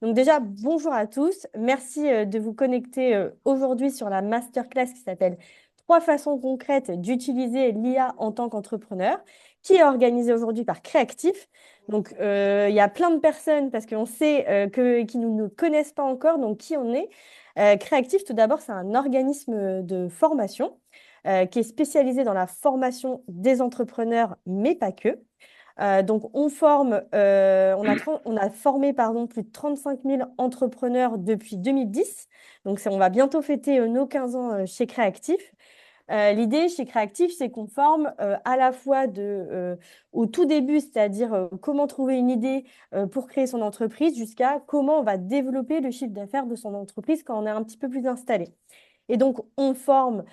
Donc déjà, bonjour à tous. Merci de vous connecter aujourd'hui sur la masterclass qui s'appelle Trois façons concrètes d'utiliser l'IA en tant qu'entrepreneur, qui est organisée aujourd'hui par Créactif. Donc il y a plein de personnes parce qu'on sait qui nous ne connaissent pas encore, donc qui on est. Créactif, tout d'abord, c'est un organisme de formation qui est spécialisé dans la formation des entrepreneurs, mais pas que. Donc, on a formé plus de 35 000 entrepreneurs depuis 2010. Donc, on va bientôt fêter nos 15 ans chez Créactif. L'idée chez Créactif, c'est qu'on forme à la fois au tout début, c'est-à-dire comment trouver une idée pour créer son entreprise, jusqu'à comment on va développer le chiffre d'affaires de son entreprise quand on est un petit peu plus installé. Et donc, on forme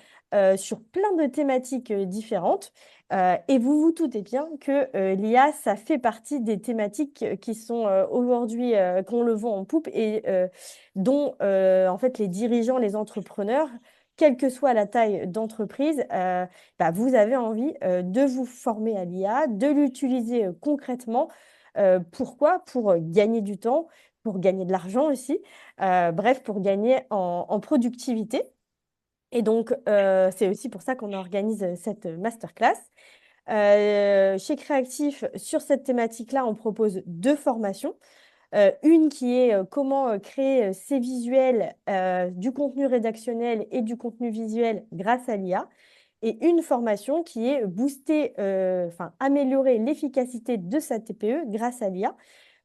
sur plein de thématiques différentes. Et vous vous doutez bien que l'IA, ça fait partie des thématiques qui sont aujourd'hui, qu'on le vent en poupe et dont, en fait, les dirigeants, les entrepreneurs, quelle que soit la taille d'entreprise, vous avez envie de vous former à l'IA, de l'utiliser concrètement. Pourquoi? Pour gagner du temps, pour gagner de l'argent aussi, bref, pour gagner en productivité. Et donc, c'est aussi pour ça qu'on organise cette masterclass. Chez Créactif, sur cette thématique-là, on propose deux formations. Une qui est comment créer ses visuels, du contenu rédactionnel et du contenu visuel grâce à l'IA. Et une formation qui est améliorer l'efficacité de sa TPE grâce à l'IA.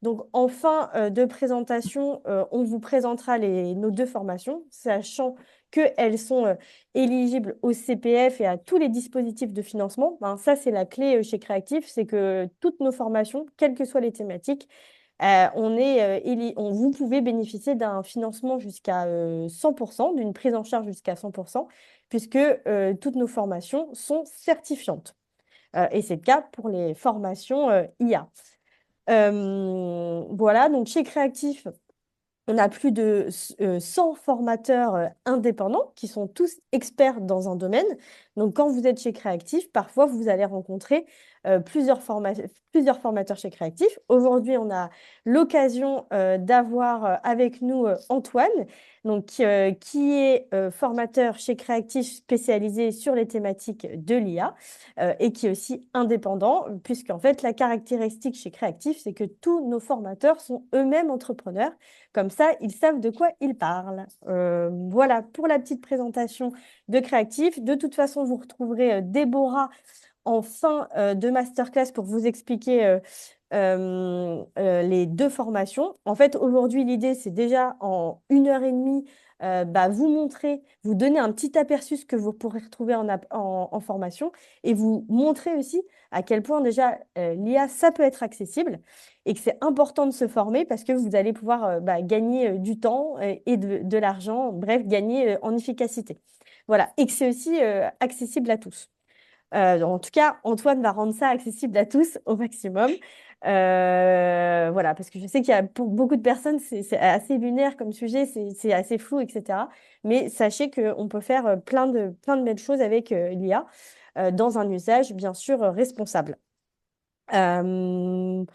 Donc, en fin de présentation, on vous présentera nos deux formations, sachant qu'elles sont éligibles au CPF et à tous les dispositifs de financement. Ben, ça, c'est la clé chez Créactif, c'est que toutes nos formations, quelles que soient les thématiques, vous pouvez bénéficier d'un financement jusqu'à 100%, d'une prise en charge jusqu'à 100%, puisque toutes nos formations sont certifiantes. Et c'est le cas pour les formations IA. Voilà, donc chez Créactif, on a plus de 100 formateurs indépendants qui sont tous experts dans un domaine. Donc, quand vous êtes chez Créactif, parfois, vous allez rencontrer plusieurs formateurs chez Créactif. Aujourd'hui, on a l'occasion d'avoir avec nous Antoine, qui est formateur chez Créactif spécialisé sur les thématiques de l'IA et qui est aussi indépendant, puisqu'en fait, la caractéristique chez Créactif, c'est que tous nos formateurs sont eux-mêmes entrepreneurs. Comme ça, ils savent de quoi ils parlent. Voilà pour la petite présentation de Créactif. De toute façon, vous retrouverez Déborah en fin de masterclass pour vous expliquer les deux formations. En fait, aujourd'hui, l'idée, c'est déjà en 1 heure et demie, vous montrer, vous donner un petit aperçu ce que vous pourrez retrouver en formation et vous montrer aussi à quel point déjà l'IA, ça peut être accessible et que c'est important de se former parce que vous allez pouvoir gagner du temps et de l'argent, bref, gagner en efficacité. Voilà, et que c'est aussi accessible à tous. En tout cas, Antoine va rendre ça accessible à tous au maximum. Voilà, parce que je sais qu'il y a pour beaucoup de personnes, c'est assez lunaire comme sujet, c'est assez flou, etc. Mais sachez qu'on peut faire plein de belles choses avec l'IA dans un usage, bien sûr, responsable. Euh,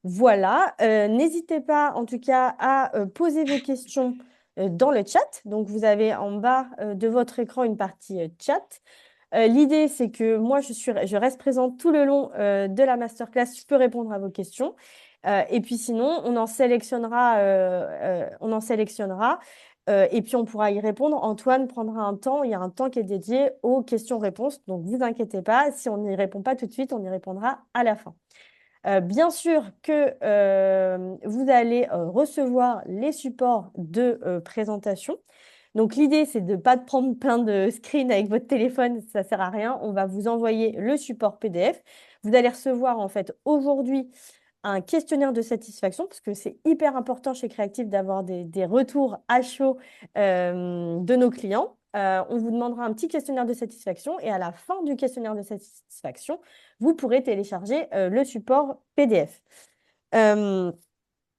voilà, n'hésitez pas en tout cas à poser vos questions dans le chat. Donc, vous avez en bas de votre écran une partie chat. L'idée, c'est que moi, je reste présente tout le long de la masterclass. Je peux répondre à vos questions. Et puis sinon, on en sélectionnera et puis on pourra y répondre. Antoine prendra un temps. Il y a un temps qui est dédié aux questions-réponses. Donc, vous inquiétez pas. Si on n'y répond pas tout de suite, on y répondra à la fin. Bien sûr que vous allez recevoir les supports de présentation. Donc l'idée, c'est de ne pas prendre plein de screens avec votre téléphone, ça ne sert à rien. On va vous envoyer le support PDF. Vous allez recevoir en fait aujourd'hui un questionnaire de satisfaction, parce que c'est hyper important chez Creative d'avoir des retours à chaud de nos clients. On vous demandera un petit questionnaire de satisfaction et à la fin du questionnaire de satisfaction, vous pourrez télécharger le support PDF.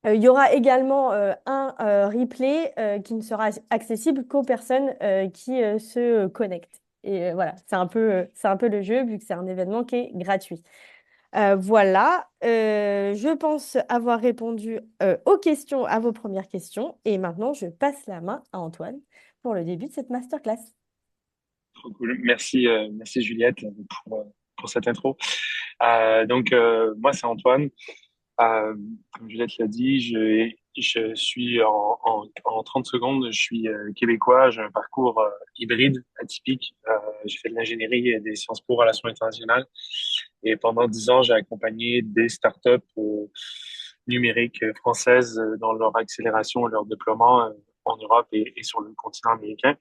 Il y aura également un replay qui ne sera accessible qu'aux personnes qui se connectent. Et voilà, c'est un peu le jeu vu que c'est un événement qui est gratuit. Voilà, je pense avoir répondu aux questions, à vos premières questions. Et maintenant, je passe la main à Antoine pour le début de cette masterclass. Trop cool. Merci Juliette pour cette intro. Moi, c'est Antoine. Comme Juliette l'a dit, je suis en 30 secondes, je suis québécois, j'ai un parcours hybride, atypique. J'ai fait de l'ingénierie et des sciences pour relations internationales. Et pendant 10 ans, j'ai accompagné des startups numériques françaises dans leur accélération et leur déploiement en Europe et sur le continent américain.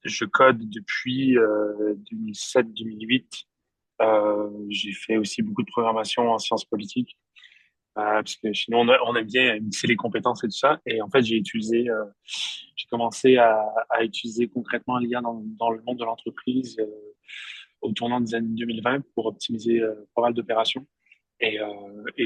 Je code depuis 2007-2008. J'ai fait aussi beaucoup de programmation en sciences politiques parce que chez nous, on aime bien mixer les compétences et tout ça. Et en fait, j'ai commencé à utiliser concrètement l'IA dans le monde de l'entreprise au tournant des années 2020 pour optimiser pas mal d'opérations. Et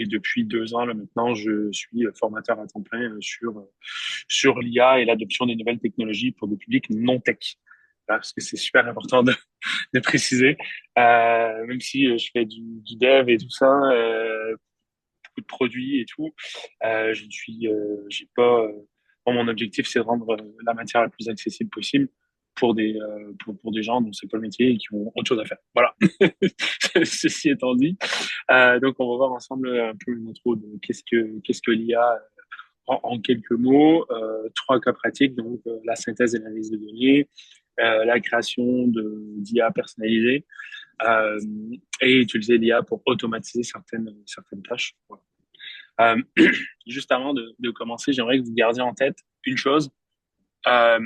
depuis 2 ans, là, maintenant, je suis formateur à temps plein sur l'IA et l'adoption des nouvelles technologies pour des publics non tech. Parce que c'est super important de préciser. Même si je fais du dev et tout ça, beaucoup de produits et tout, j'ai pas. Bon, mon objectif, c'est de rendre la matière la plus accessible possible pour des gens dont c'est pas le métier et qui ont autre chose à faire. Voilà. Ceci étant dit, donc on va voir ensemble un peu une intro de qu'est-ce que l'IA en quelques mots, 3 cas pratiques, donc la synthèse et l'analyse de données, la création d'IA personnalisée euh, et utiliser l'IA pour automatiser certaines tâches. Voilà. Juste avant de commencer, j'aimerais que vous gardiez en tête une chose, euh,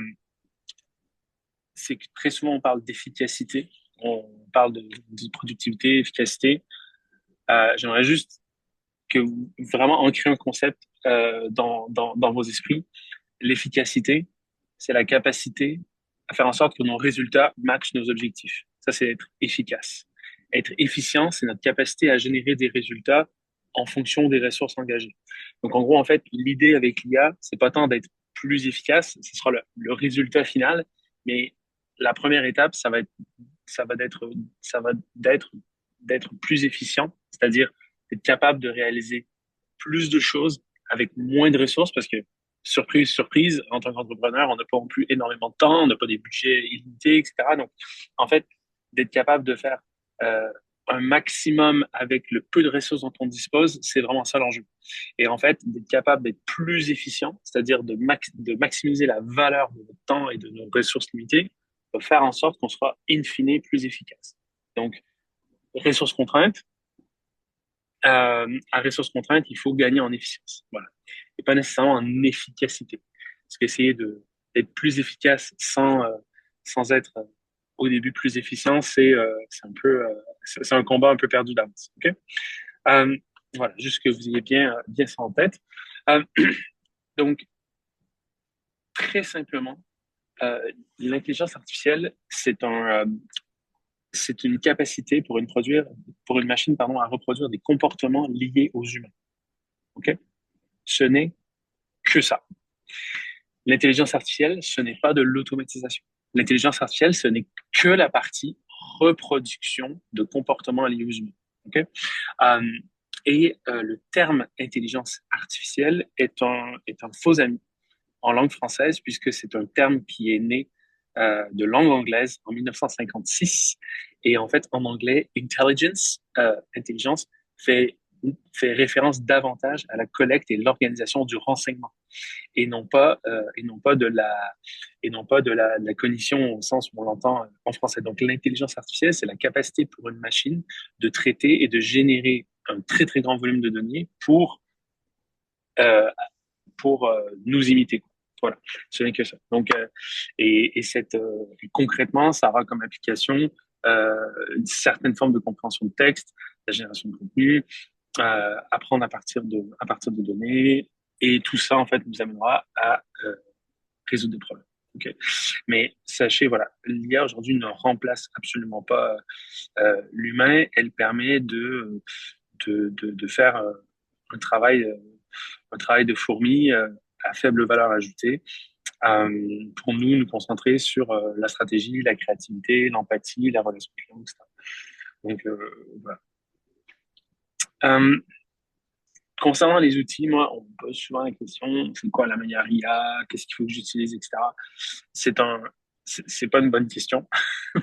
c'est que très souvent on parle d'efficacité, on parle de productivité, efficacité. J'aimerais juste que vous vraiment ancrez un concept dans vos esprits. L'efficacité, c'est la capacité à faire en sorte que nos résultats matchent nos objectifs. Ça, c'est être efficace. Être efficient, c'est notre capacité à générer des résultats en fonction des ressources engagées. Donc, en gros, en fait, l'idée avec l'IA, c'est pas tant d'être plus efficace, ce sera le résultat final, mais la première étape, ça va d'être, ça va d'être plus efficient, c'est-à-dire être capable de réaliser plus de choses avec moins de ressources parce que surprise, surprise, en tant qu'entrepreneur, on n'a pas non plus énormément de temps, on n'a pas des budgets illimités, etc. Donc, en fait, d'être capable de faire euh, un maximum avec le peu de ressources dont on dispose, c'est vraiment ça l'enjeu. Et en fait, d'être capable d'être plus efficient, c'est-à-dire de maximiser la valeur de notre temps et de nos ressources limitées, va faire en sorte qu'on sera in fine plus efficace. Donc, ressources contraintes, à ressources contraintes, il faut gagner en efficience. Voilà. Et pas nécessairement en efficacité. Parce qu'essayer d'être plus efficace sans être au début plus efficient, c'est un peu, c'est un combat un peu perdu d'avance. OK? Euh, voilà, juste que vous ayez bien ça en tête. Euh, donc, très simplement, euh, l'intelligence artificielle, c'est une capacité pour une machine, pardon, à reproduire des comportements liés aux humains. OK? Ce n'est que ça. L'intelligence artificielle, ce n'est pas de l'automatisation. L'intelligence artificielle, ce n'est que la partie reproduction de comportements liés aux humains. Okay? Euh, le terme intelligence artificielle est un faux ami en langue française puisque c'est un terme qui est né de langue anglaise en 1956. Et en fait, en anglais, intelligence, fait, fait référence davantage à la collecte et l'organisation du renseignement et non pas de la cognition au sens où on l'entend en français. Donc l'intelligence artificielle, c'est la capacité pour une machine de traiter et de générer un très très grand volume de données euh, pour nous imiter. Voilà, ce n'est que ça. Donc, concrètement, ça aura comme application une certaine forme de compréhension de texte, la génération de contenu, apprendre à partir de données, et tout ça, en fait, nous amènera à résoudre des problèmes. Okay. Mais sachez, voilà, l'IA aujourd'hui ne remplace absolument pas l'humain. Elle permet de faire un travail, euh, un travail de fourmi à faible valeur ajoutée pour nous concentrer sur la stratégie, la créativité, l'empathie, la relation client, etc. Donc, voilà. Euh, Concernant les outils, moi, on me pose souvent la question, c'est quoi la meilleure IA? Qu'est-ce qu'il faut que j'utilise, etc. C'est un, c'est pas une bonne question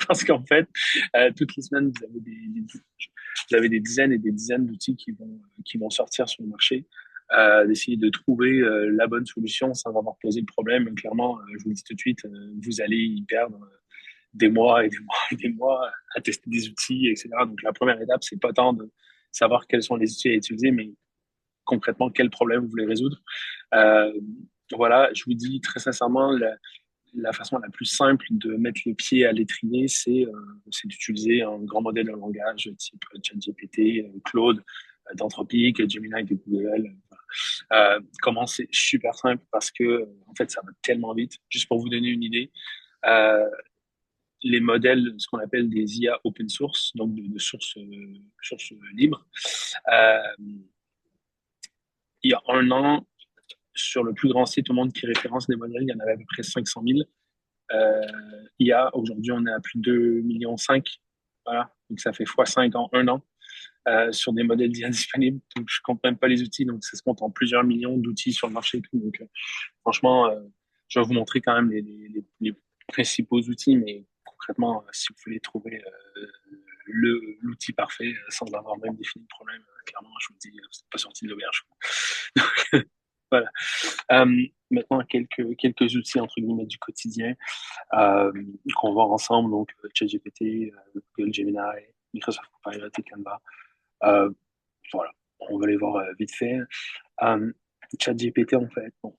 parce qu'en fait, toutes les semaines, vous avez des dizaines et des dizaines d'outils qui vont sortir sur le marché. D'essayer de trouver la bonne solution sans avoir posé le problème. Et clairement, je vous le dis tout de suite, vous allez y perdre des mois et des mois et des mois à tester des outils, etc. Donc la première étape, c'est pas tant de savoir quels sont les outils à utiliser, mais concrètement quel problème vous voulez résoudre. Euh, voilà, je vous dis très sincèrement, la façon la plus simple de mettre les pieds à l'étrier, c'est d'utiliser un grand modèle de langage type ChatGPT, Claude d'Anthropic, Gemini de Google. Comment c'est super simple parce que en fait ça va tellement vite. Juste pour vous donner une idée, euh, les modèles, ce qu'on appelle des IA open source, donc de sources libres, euh, il y a un an, sur le plus grand site au monde qui référence des modèles, il y en avait à peu près 500 000. Euh, IA, aujourd'hui, on est à plus de 2,5 millions. Voilà. Donc, ça fait x5 en un an sur des modèles d'IA disponibles. Donc, je compte même pas les outils. Donc, ça se compte en plusieurs millions d'outils sur le marché et tout. Donc, franchement, je vais vous montrer quand même les principaux outils. Mais concrètement, si vous voulez trouver l'outil parfait sans avoir même défini le problème, clairement, je vous dis, c'est pas sorti de l'auberge. Voilà. Maintenant, quelques outils entre guillemets du quotidien euh, qu'on voit ensemble, donc ChatGPT, Google Gemini, Microsoft Copilot et Canva. Euh, voilà, on va les voir vite fait. Euh, ChatGPT, en fait, bon,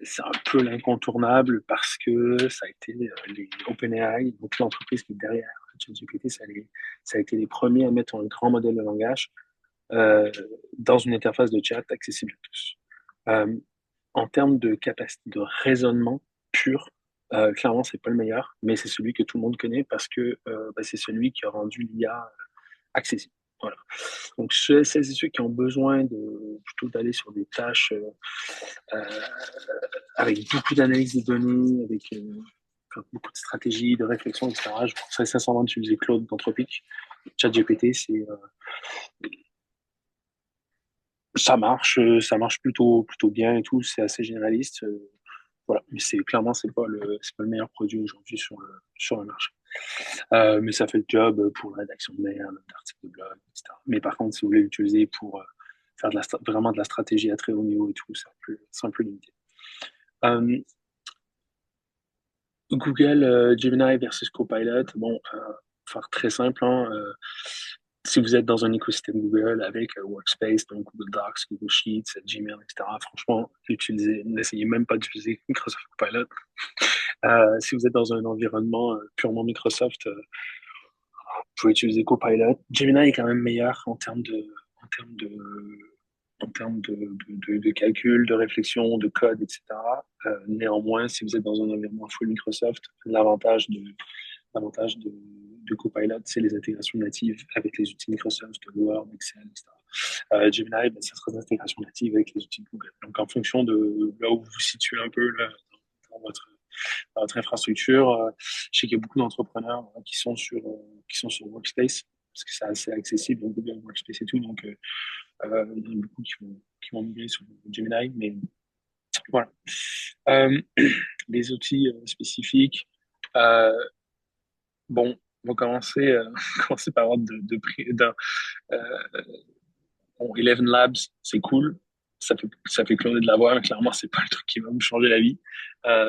c'est un peu l'incontournable parce que ça a été les OpenAI, donc l'entreprise qui est derrière ChatGPT, ça a été les premiers à mettre un grand modèle de langage euh, dans une interface de chat accessible à tous. Euh, En termes de capacité de raisonnement pur, clairement, c'est pas le meilleur, mais c'est celui que tout le monde connaît parce que bah, c'est celui qui a rendu l'IA accessible. Voilà. Donc, celles et ceux qui ont besoin plutôt d'aller sur des tâches euh, avec beaucoup d'analyse des données, avec enfin, beaucoup de stratégie, de réflexion, etc., je conseille sincèrement d'utiliser Claude d'Anthropic. ChatGPT, ça marche plutôt bien et tout, c'est assez généraliste. Voilà, mais c'est pas le meilleur produit aujourd'hui sur le marché. Mais ça fait le job pour la rédaction de mails, d'articles de blog, etc. Mais par contre, si vous voulez l'utiliser pour faire vraiment de la stratégie à très haut niveau et tout, c'est un peu limité. Euh, Google Gemini versus Copilot, bon, faire très simple, hein, si vous êtes dans un écosystème Google avec Workspace, donc Google Docs, Google Sheets, Gmail, etc., franchement, n'essayez même pas d'utiliser Microsoft Copilot. Si vous êtes dans un environnement purement Microsoft, vous pouvez utiliser Copilot. Gemini est quand même meilleur en termes de, en termes de calcul, de réflexion, de code, etc. Néanmoins, si vous êtes dans un environnement full Microsoft, l'avantage de Copilot, c'est les intégrations natives avec les outils Microsoft, Word, Excel, etc. Gemini, ben, ça sera des intégrations natives avec les outils de Google. Donc, en fonction de là où vous vous situez un peu là, dans votre infrastructure, je sais qu'il y a beaucoup d'entrepreneurs qui sont sur Workspace parce que c'est assez accessible, donc Google Workspace et tout. Donc, il y en a beaucoup qui vont migrer sur Gemini, mais voilà. Euh, les outils spécifiques. Euh, bon, on va commencer, commencer par ordre de prix. Euh, bon, Eleven Labs, c'est cool. Ça fait cloner de la voix. Clairement, c'est pas le truc qui va vous changer la vie.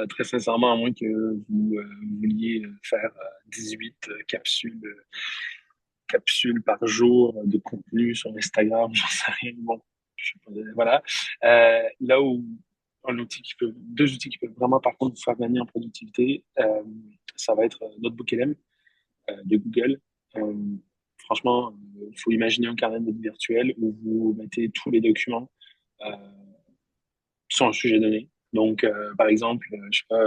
Très sincèrement, à moins que vous vouliez faire 18 capsules par jour de contenu sur Instagram, j'en sais rien. Bon, voilà. Là où deux outils qui peuvent vraiment, par contre, vous faire gagner en productivité, ça va être NotebookLM de Google. Euh, Franchement, il faut imaginer un carnet de notes virtuel où vous mettez tous les documents euh, sur un sujet donné. Donc, par exemple, je sais pas,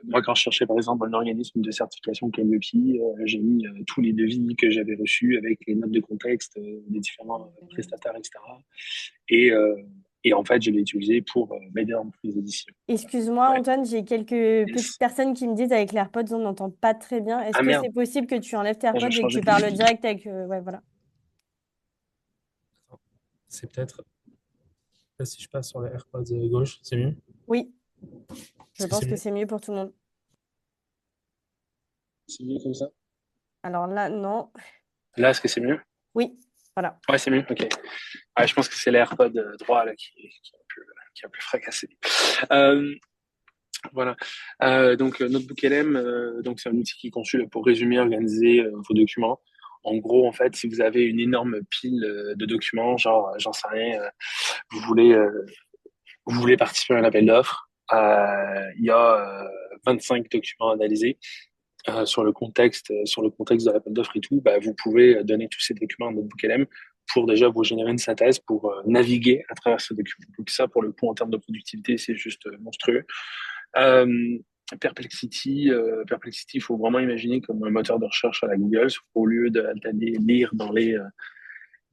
moi, quand je cherchais par exemple un organisme de certification comme le PI, j'ai mis tous les devis que j'avais reçus avec les notes de contexte des différents prestataires, etc. Et, euh, et en fait, je l'ai utilisé pour m'aider dans mes éditions. Excuse-moi, Ouais. Antoine, j'ai quelques petites Yes. personnes qui me disent avec les AirPods, on n'entend pas très bien. Est-ce Ah que c'est merde, possible que tu enlèves tes ah, je AirPods vais et que changer. tu parles direct avec... Ouais, voilà. C'est peut-être, là, si je passe sur le AirPods gauche, c'est mieux? Oui, je Est-ce que c'est pense que mieux? c'est mieux pour tout le monde. C'est mieux comme ça? Alors là, non. Là, est-ce que c'est mieux? Oui, voilà. Ouais, c'est mieux. Ok. Ouais, je pense que c'est l'AirPod droit là qui a un peu fracassé. Euh, voilà. Donc Notebook LM, donc c'est un outil qui est conçu là, pour résumer, et organiser vos documents. En gros, en fait, si vous avez une énorme pile de documents, genre, j'en sais rien, vous voulez, euh, vous voulez participer à un appel d'offres, il y a 25 documents à analyser sur le contexte de l'appel d'offres et tout, bah, vous pouvez donner tous ces documents à Notebook LM pour déjà vous générer une synthèse, pour naviguer à travers ce document. Donc ça, pour le coup, en termes de productivité, c'est juste monstrueux. Euh, Perplexity, il faut vraiment imaginer comme un moteur de recherche à la Google. Au lieu d'aller lire dans les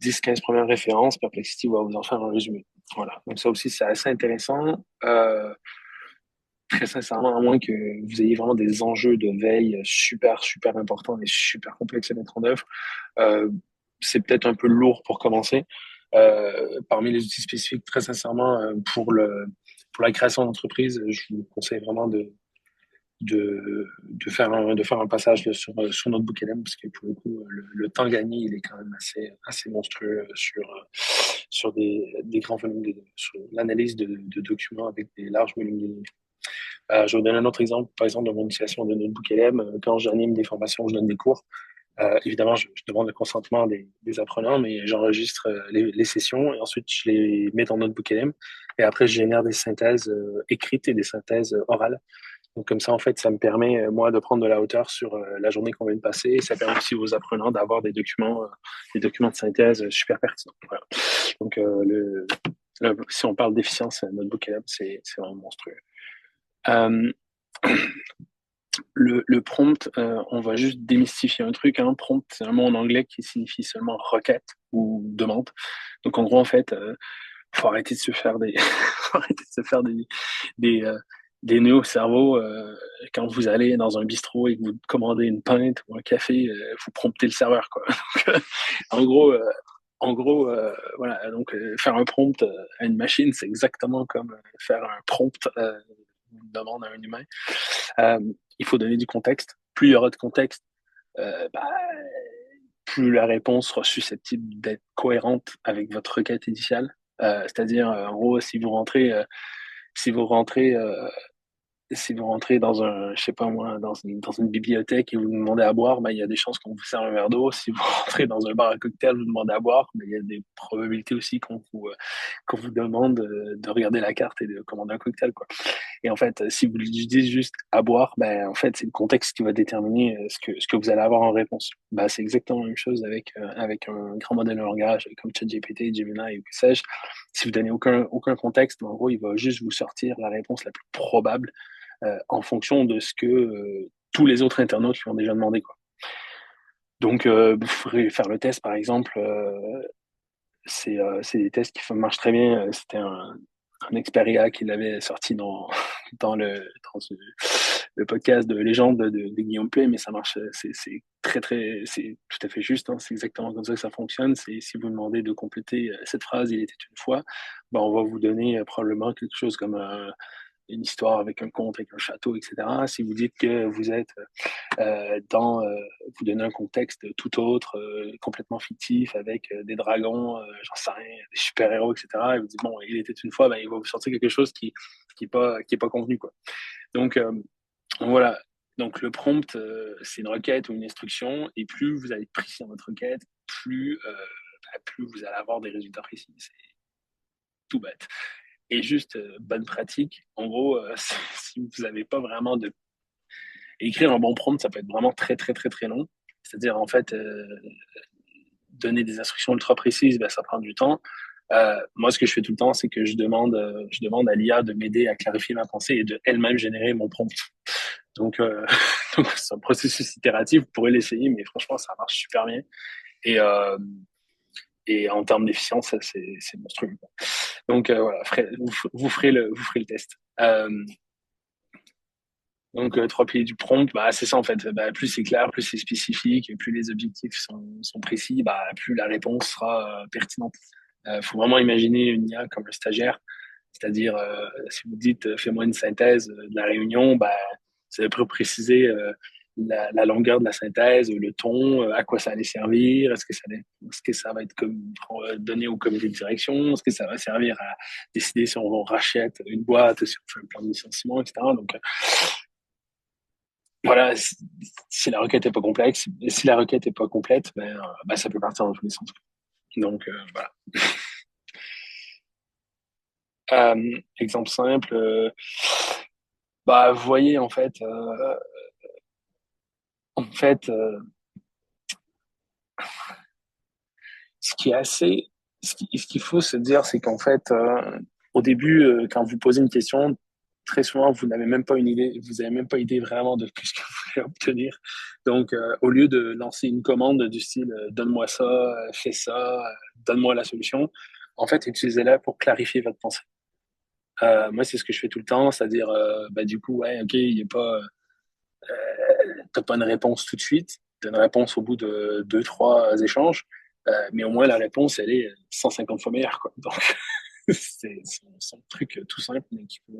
10-15 premières références, Perplexity va vous en faire un résumé. Voilà. Donc ça aussi, c'est assez intéressant. Très sincèrement, à moins que vous ayez vraiment des enjeux de veille super, super importants et super complexes à mettre en œuvre, euh, c'est peut-être un peu lourd pour commencer. Parmi les outils spécifiques, très sincèrement, pour la création d'entreprise, je vous conseille vraiment de faire un passage sur Notebook LM parce que pour le coup, le temps gagné, il est quand même assez monstrueux sur des grands volumes sur l'analyse de documents avec des larges volumes de données. Je vais vous donner un autre exemple, par exemple, de mon utilisation de Notebook LM. Quand j'anime des formations, je donne des cours. Évidemment, je demande le consentement des apprenants, mais j'enregistre les sessions et ensuite je les mets dans Notebook LM. Et après, je génère des synthèses écrites et des synthèses orales. Donc comme ça, en fait, ça me permet, moi, de prendre de la hauteur sur la journée qu'on vient de passer. Et ça permet aussi aux apprenants d'avoir des documents de synthèse super pertinents. Voilà. Donc, si on parle d'efficience, Notebook LM, c'est vraiment monstrueux. Euh, le prompt, on va juste démystifier un truc. Hein. Prompt, c'est un mot en anglais qui signifie seulement requête ou demande. Donc en gros, en fait, faut arrêter de se faire faut arrêter de se faire des, euh, des nœuds au cerveau quand vous allez dans un bistrot et que vous commandez une pinte ou un café, vous promptez le serveur, quoi. Donc, en gros, voilà. Donc faire un prompt à une machine, c'est exactement comme faire un prompt une demande à un humain. Euh, il faut donner du contexte. Plus il y aura de contexte, bah, plus la réponse sera susceptible d'être cohérente avec votre requête initiale. C'est-à-dire, en gros, si vous rentrez si vous rentrez dans je sais pas moi, dans une bibliothèque et vous demandez à boire, ben, il y a des chances qu'on vous serve un verre d'eau. Si vous rentrez dans un bar à cocktail, vous demandez à boire, ben, il y a des probabilités aussi qu'on vous demande de regarder la carte et de commander un cocktail, quoi. Et en fait, si vous lui dites juste à boire, ben, en fait, c'est le contexte qui va déterminer ce que vous allez avoir en réponse. Ben, c'est exactement la même chose avec un grand modèle de langage comme ChatGPT, Gemini ou que sais-je. Si vous donnez aucun contexte, en gros, il va juste vous sortir la réponse la plus probable en fonction de ce que tous les autres internautes lui ont déjà demandé, quoi. Donc, vous pourrez faire le test, par exemple. C'est des tests qui marchent très bien. C'était un expert IA qui l'avait sorti dans le podcast de Légende de Guillaume Play, mais ça marche. C'est tout à fait juste. Hein, c'est exactement comme ça que ça fonctionne. C'est si vous demandez de compléter cette phrase, il était une fois, ben, on va vous donner probablement quelque chose comme une histoire avec un conte, avec un château, etc. Si vous dites que vous êtes vous donnez un contexte tout autre, complètement fictif, avec des dragons, j'en sais rien, des super-héros, etc. Et vous dites, bon, il était une fois, ben, il va vous sortir quelque chose qui est pas convenu, quoi. Donc, voilà. Donc, le prompt, c'est une requête ou une instruction, et plus vous allez être précis dans votre requête, plus vous allez avoir des résultats précis. C'est tout bête. Et juste, bonne pratique, en gros, si vous n'avez pas vraiment de écrire un bon prompt, ça peut être vraiment très, très, très, très long. C'est-à-dire, en fait, donner des instructions ultra précises, ben, ça prend du temps. Moi, ce que je fais tout le temps, c'est que je demande à l'IA de m'aider à clarifier ma pensée et de elle-même générer mon prompt. Donc, donc c'est un processus itératif. Vous pourrez l'essayer, mais franchement, ça marche super bien. Et, euh, et en termes d'efficience, c'est monstrueux. Donc, voilà, vous ferez le test. Donc, trois piliers du prompt, bah, c'est ça en fait. Bah, plus c'est clair, plus c'est spécifique, et plus les objectifs sont précis, bah, plus la réponse sera pertinente. Faut vraiment imaginer une IA comme un stagiaire, c'est-à-dire si vous dites fais-moi une synthèse de la réunion, bah, ça veut préciser la longueur de la synthèse, le ton, à quoi ça allait servir, est-ce que ça va être comme donné au comité de direction, est-ce que ça va servir à décider si on rachète une boîte, si on fait un plan de licenciement, etc. Donc voilà, si la requête est pas complexe, si la requête est pas complète, ben, ça peut partir dans tous les sens. Donc voilà. Exemple simple, bah vous voyez en fait, ce qui est assez, ce qu'il faut se dire, c'est qu'en fait, au début, quand vous posez une question, très souvent, vous n'avez même pas une idée, vous n'avez même pas idée vraiment de ce que vous voulez obtenir. Donc, au lieu de lancer une commande du style donne-moi ça, fais ça, donne-moi la solution, en fait, utilisez-la pour clarifier votre pensée. Moi, c'est ce que je fais tout le temps, c'est-à-dire, bah, du coup, ouais, ok, il n'y a pas, t'as pas une réponse tout de suite, t'as une réponse au bout de deux, trois échanges, mais au moins la réponse, elle est 150 fois meilleure, quoi. Donc, c'est un truc tout simple, mais qui peut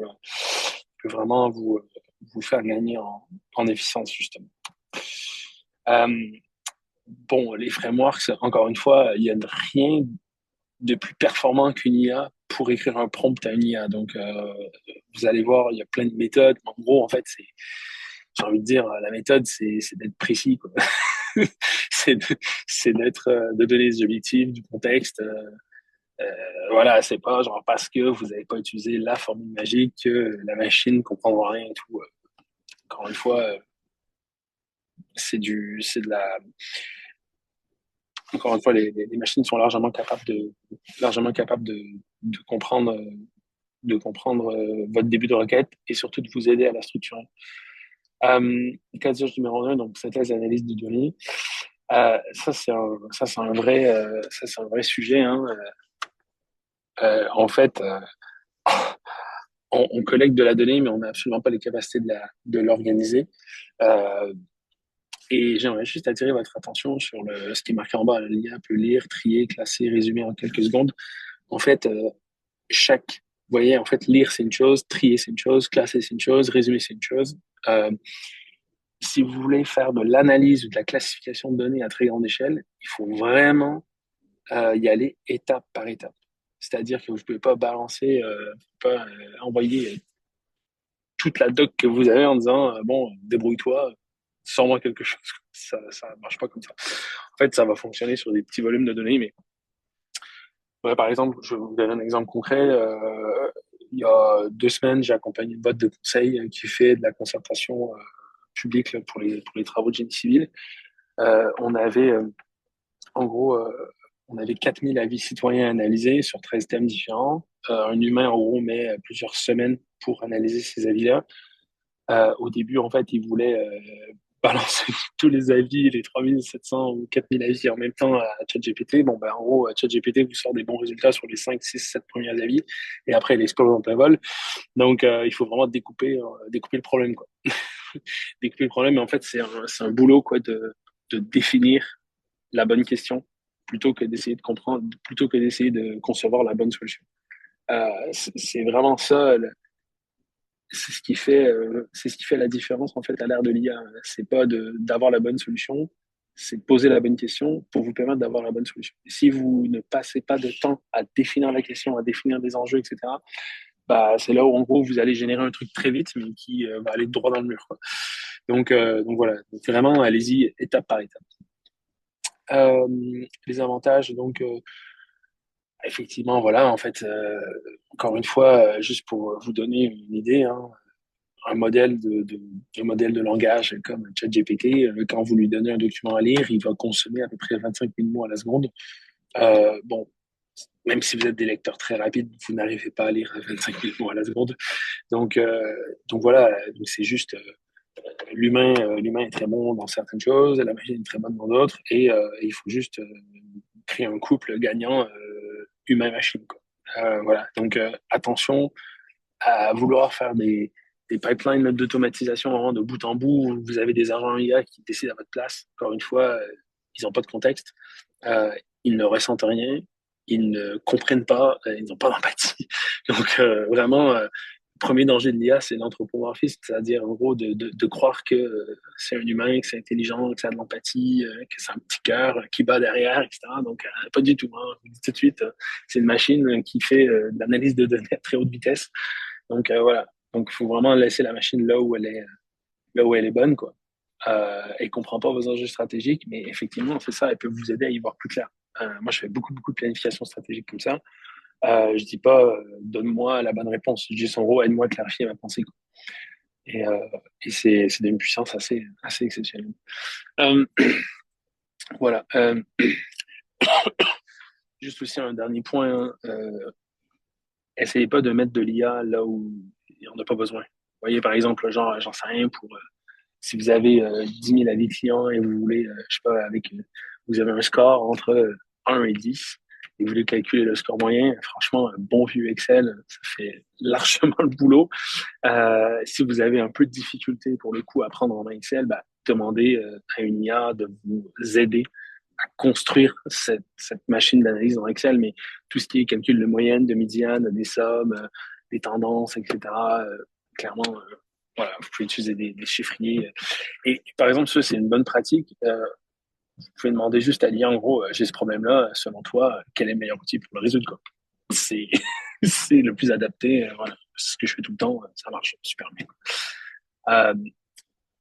vraiment vous faire gagner en efficience, justement. Euh, bon, les frameworks, encore une fois, il n'y a rien de plus performant qu'une IA pour écrire un prompt à une IA. Donc, vous allez voir, il y a plein de méthodes. En gros, en fait, j'ai envie de dire, la méthode, c'est d'être précis, quoi. c'est de, c'est de donner des objectifs, du contexte. Voilà, c'est pas genre parce que vous n'avez pas utilisé la formule magique que la machine comprendra rien et tout. Encore une fois, c'est de la. Encore une fois, les machines sont largement capables de comprendre, votre début de requête et surtout de vous aider à la structurer. Cas d'usage numéro 1, donc synthèse et analyse de données. Ça, c'est un vrai sujet, hein. En fait, on collecte de la donnée, mais on n'a absolument pas les capacités de l'organiser. Euh, et j'aimerais juste attirer votre attention sur ce qui est marqué en bas. L'IA peut lire, trier, classer, résumer en quelques secondes. En fait, vous voyez, en fait, lire, c'est une chose, trier, c'est une chose, classer, c'est une chose, résumer, c'est une chose. Euh, Si vous voulez faire de l'analyse ou de la classification de données à très grande échelle, il faut vraiment y aller étape par étape. C'est-à-dire que vous ne pouvez pas balancer, pas envoyer toute la doc que vous avez en disant bon, débrouille-toi, sors-moi quelque chose. Ça marche pas comme ça. En fait, ça va fonctionner sur des petits volumes de données, mais ouais, par exemple, je vais vous donner un exemple concret. Il y a 2 semaines, j'ai accompagné une boîte de conseil qui fait de la concertation publique là, pour les travaux de génie civil. On avait en gros, on avait 4000 avis citoyens analysés sur 13 thèmes différents. Un humain, en gros, met plusieurs semaines pour analyser ces avis-là. Au début, en fait, il voulait balancer tous les avis, les 3700 ou 4000 avis en même temps à ChatGPT. Bon, ben, en gros, ChatGPT vous sort des bons résultats sur les 5, 6, 7 premiers avis et après, il explose en plein vol. Donc, il faut vraiment découper le problème, quoi. Découper le problème, mais en fait, c'est un boulot, quoi, de définir la bonne question plutôt que d'essayer de comprendre, plutôt que d'essayer de concevoir la bonne solution. C'est vraiment ça, c'est ce qui fait la différence en fait à l'ère de l'IA. C'est pas d'avoir la bonne solution, c'est de poser la bonne question pour vous permettre d'avoir la bonne solution. Et si vous ne passez pas de temps à définir la question, à définir des enjeux, etc., bah, c'est là où en gros vous allez générer un truc très vite, mais qui va aller droit dans le mur, quoi. Donc voilà, donc vraiment allez-y étape par étape. Les avantages, donc effectivement, voilà, en fait, encore une fois, juste pour vous donner une idée, hein, un modèle de langage comme ChatGPT, quand vous lui donnez un document à lire, il va consommer à peu près 25 000 mots à la seconde. Bon, même si vous êtes des lecteurs très rapides, vous n'arrivez pas à lire 25 000 mots à la seconde. Donc, donc voilà, donc c'est juste l'humain est très bon dans certaines choses, la machine est très bonne dans d'autres, et il faut juste créer un couple gagnant humain-machine, quoi. Voilà, donc attention à vouloir faire des pipelines d'automatisation vraiment de bout en bout, où vous avez des agents IA qui décident à votre place. Encore une fois, ils n'ont pas de contexte, ils ne ressentent rien, ils ne comprennent pas, ils n'ont pas d'empathie. Donc vraiment, le premier danger de l'IA, c'est l'anthropomorphisme, c'est-à-dire en gros de croire que c'est un humain, que c'est intelligent, que ça a de l'empathie, que c'est un petit cœur qui bat derrière, etc. Donc pas du tout. Hein. Je vous dis tout de suite, c'est une machine qui fait de l'analyse de données à très haute vitesse. Donc voilà. Donc il faut vraiment laisser la machine là où elle est bonne, quoi. Elle comprend pas vos enjeux stratégiques, mais effectivement, c'est ça, elle peut vous aider à y voir plus clair. Moi, je fais beaucoup de planification stratégique comme ça. Je dis pas, donne-moi la bonne réponse. Je dis en gros, aide-moi à clarifier ma pensée, quoi. Et, euh, et c'est d'une puissance assez exceptionnelle. Euh, voilà. Juste aussi un dernier point. Hein, essayez pas de mettre de l'IA là où il n'y en a pas besoin. Vous voyez, par exemple, genre, j'en sais rien pour si vous avez 10 000 avis clients et vous voulez, je sais pas, vous avez un score entre 1 et 10 et vous voulez calculer le score moyen, franchement, un bon vieux Excel, ça fait largement le boulot. Si vous avez un peu de difficulté pour le coup à prendre en main Excel, bah, demandez à une IA de vous aider à construire cette machine d'analyse dans Excel, mais tout ce qui est calcul de moyenne, de médiane, des sommes, des tendances, etc., clairement, voilà, vous pouvez utiliser des chiffriers. Et par exemple, ça, c'est une bonne pratique. Vous pouvez demander juste à l'IA, en gros, j'ai ce problème-là, selon toi, quel est le meilleur outil pour le résoudre, quoi. C'est, c'est le plus adapté. Voilà. C'est ce que je fais tout le temps. Ça marche super bien. Euh,